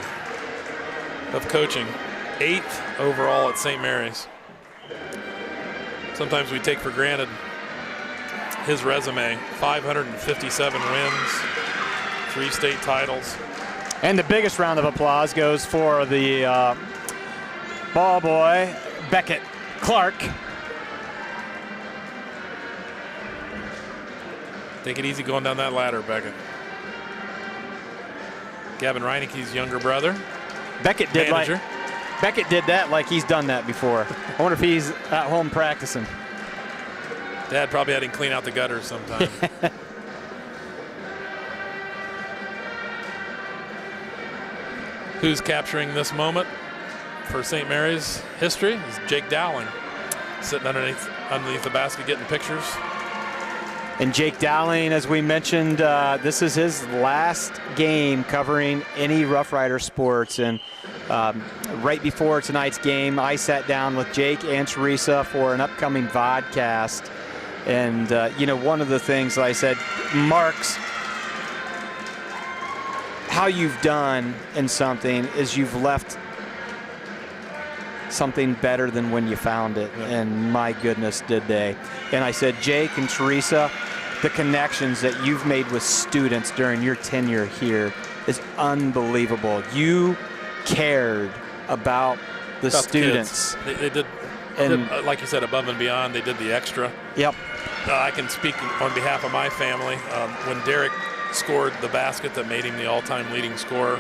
of coaching, 8th overall at St. Mary's. Sometimes we take for granted his resume. 557 wins, 3 state titles. And the biggest round of applause goes for the ball boy, Beckett Clark. Take it easy going down that ladder, Beckett. Gavin Reineke's younger brother. Beckett did that like he's done that before. I wonder if he's at home practicing. Dad probably had him clean out the gutters sometime. Who's capturing this moment for St. Mary's history is Jake Dowling, sitting underneath the basket getting pictures. And Jake Dowling, as we mentioned, this is his last game covering any Rough Rider sports. And right before tonight's game, I sat down with Jake and Teresa for an upcoming vodcast. And, one of the things that I said marks how you've done in something is you've left something better than when you found it. Yeah. And my goodness, did they. And I said, Jake and Teresa, the connections that you've made with students during your tenure here is unbelievable. You cared about the students. They did, like you said, above and beyond. They did the extra. Yep. I can speak on behalf of my family. When Derek scored the basket that made him the all-time leading scorer,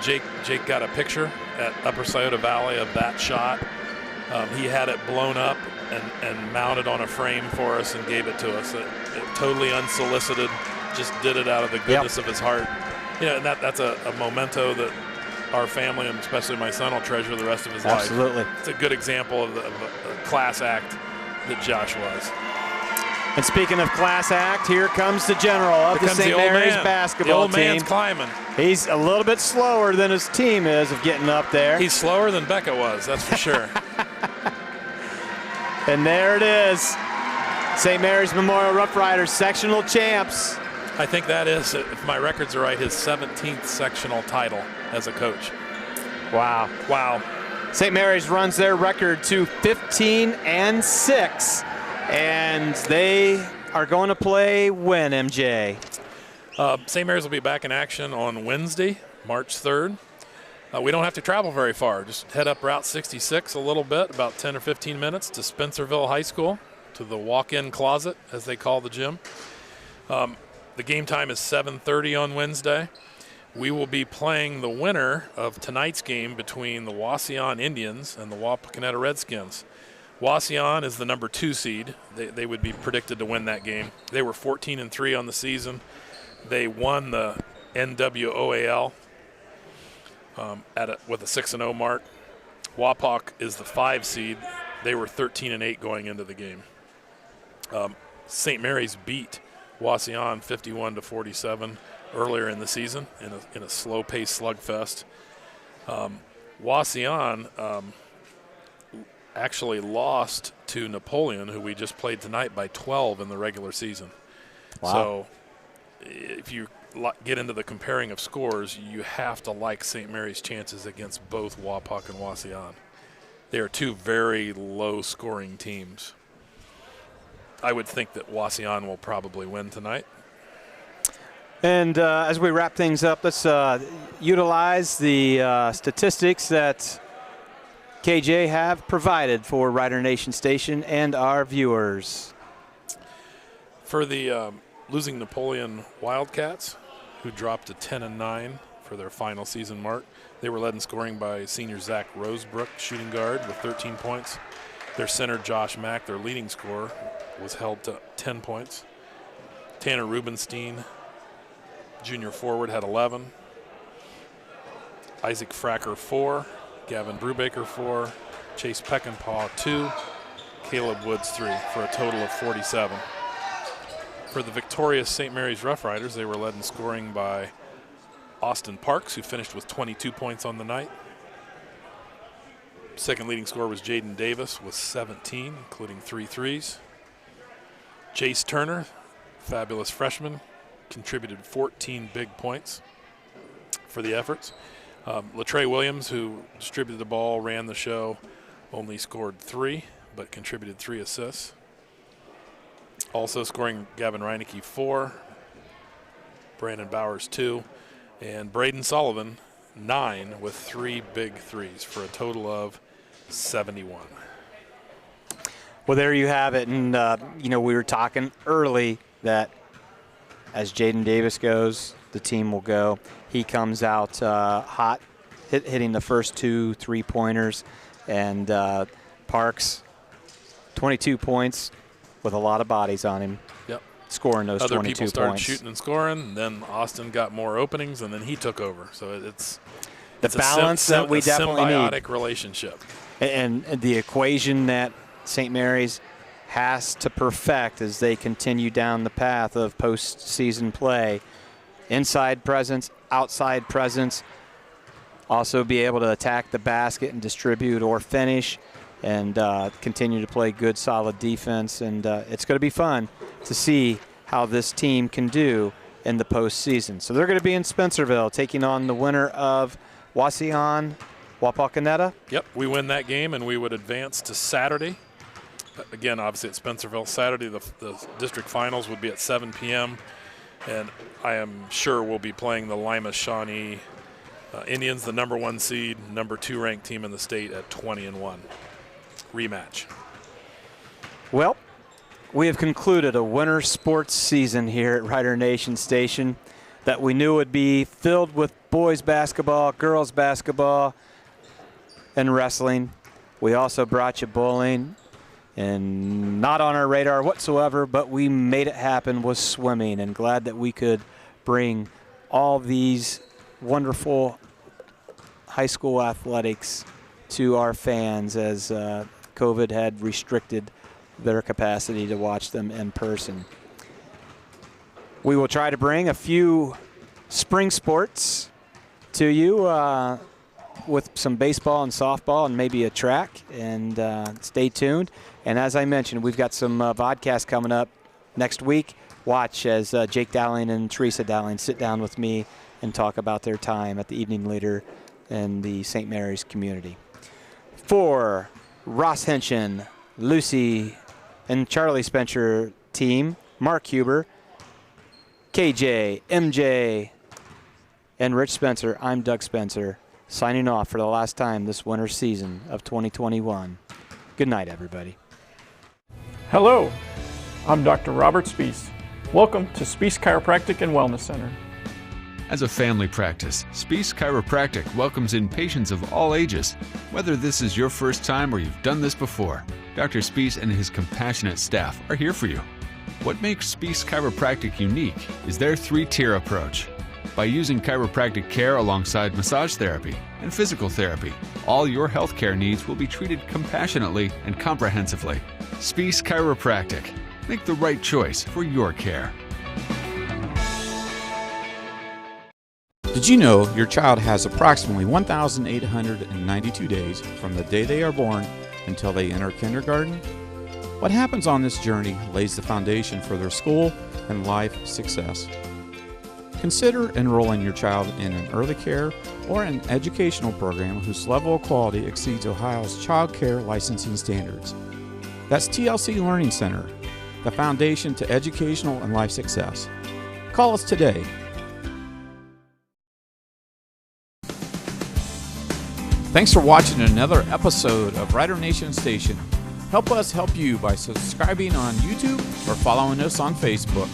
Jake got a picture at Upper Scioto Valley of that shot. He had it blown up and mounted on a frame for us and gave it to us. It totally unsolicited, just did it out of the goodness of his heart. And that's a memento that our family, and especially my son, will treasure the rest of his life. Absolutely. It's a good example of a class act that Josh was. And speaking of class act, here comes the general of the St. Mary's basketball team. The old man's climbing. He's a little bit slower than his team is of getting up there. He's slower than Becca was, that's for sure. And there it is. St. Mary's Memorial Rough Riders sectional champs. I think that is, if my records are right, his 17th sectional title as a coach. Wow. Wow. St. Mary's runs their record to 15-6. And they are going to play when, MJ? St. Mary's will be back in action on Wednesday, March 3rd. We don't have to travel very far. Just head up Route 66 a little bit, about 10 or 15 minutes, to Spencerville High School, to the walk-in closet, as they call the gym. The game time is 7:30 on Wednesday. We will be playing the winner of tonight's game between the Wauseon Indians and the Wapakoneta Redskins. Wauseon is the number 2 seed. They would be predicted to win that game. They were 14-3 on the season. They won the NWOAL with a 6-0 mark. Wapak is the 5 seed. They were 13-8 going into the game. St. Mary's beat Wauseon 51-47 earlier in the season in a slow-paced slugfest. Wauseon actually lost to Napoleon, who we just played tonight, by 12 in the regular season. Wow. So if you get into the comparing of scores, you have to like St. Mary's chances against both Wapak and Wauseon. They are two very low-scoring teams. I would think that Wauseon will probably win tonight. And as we wrap things up, let's utilize the statistics that KJ have provided for Rider Nation Station and our viewers. For the losing Napoleon Wildcats, who dropped to 10-9 for their final season mark, they were led in scoring by senior Zach Rosebrook, shooting guard, with 13 points. Their center, Josh Mack, their leading scorer, was held to 10 points. Tanner Rubenstein, junior forward, had 11. Isaac Fracker, 4. Gavin Brubaker, 4. Chase Peckinpah, 2. Caleb Woods, 3, for a total of 47. For the victorious St. Mary's Rough Riders, they were led in scoring by Austin Parks, who finished with 22 points on the night. Second leading scorer was Jaden Davis with 17, including 3 threes. Jace Turner, fabulous freshman, contributed 14 big points for the efforts. Latrey Williams, who distributed the ball, ran the show, only scored 3, but contributed 3 assists. Also scoring, Gavin Reinecke, 4, Brandon Bowers, 2, and Braden Sullivan, 9, with 3 big threes for a total of 71. Well, there you have it. And, we were talking early that as Jaden Davis goes, the team will go. He comes out hot, hitting the first 2 3-pointers. And Parks, 22 points with a lot of bodies on him. Yep. Scoring those 22 points. Other people started shooting and scoring, and then Austin got more openings, and then he took over. So it's the balance that we definitely need. Symbiotic relationship. And the equation that St. Mary's has to perfect as they continue down the path of postseason play. Inside presence, outside presence, also be able to attack the basket and distribute or finish, and continue to play good, solid defense. And it's going to be fun to see how this team can do in the postseason. So they're going to be in Spencerville taking on the winner of Wauseon Wapakoneta? Yep, we win that game and we would advance to Saturday. Again, obviously at Spencerville. Saturday, the district finals would be at 7 p.m. And I am sure we'll be playing the Lima Shawnee Indians, the number 1 seed, number 2 ranked team in the state at 20-1. Rematch. Well, we have concluded a winter sports season here at Rider Nation Station that we knew would be filled with boys basketball, girls basketball, and wrestling. We also brought you bowling, and not on our radar whatsoever, but we made it happen with swimming, and glad that we could bring all these wonderful high school athletics to our fans as COVID had restricted their capacity to watch them in person. We will try to bring a few spring sports to you with some baseball and softball and maybe a track, and stay tuned. And as I mentioned, we've got some vodcasts coming up next week. Watch as Jake Dowling and Teresa Dowling sit down with me and talk about their time at the evening leader in the St. Mary's community. For Ross Henshin, Lucy, and Charlie Spencer team, Mark Huber, KJ, MJ, and Rich Spencer, I'm Doug Spencer, signing off for the last time this winter season of 2021. Good night, everybody. Hello, I'm Dr. Robert Spees. Welcome to Spees Chiropractic and Wellness Center. As a family practice, Spees Chiropractic welcomes in patients of all ages. Whether this is your first time or you've done this before, Dr. Spees and his compassionate staff are here for you. What makes Spees Chiropractic unique is their 3-tier approach. By using chiropractic care alongside massage therapy and physical therapy, all your healthcare needs will be treated compassionately and comprehensively. Spees Chiropractic. Make the right choice for your care. Did you know your child has approximately 1,892 days from the day they are born until they enter kindergarten? What happens on this journey lays the foundation for their school and life success. Consider enrolling your child in an early care or an educational program whose level of quality exceeds Ohio's child care licensing standards. That's TLC Learning Center, the foundation to educational and life success. Call us today. Thanks for watching another episode of Rider Nation Station. Help us help you by subscribing on YouTube or following us on Facebook.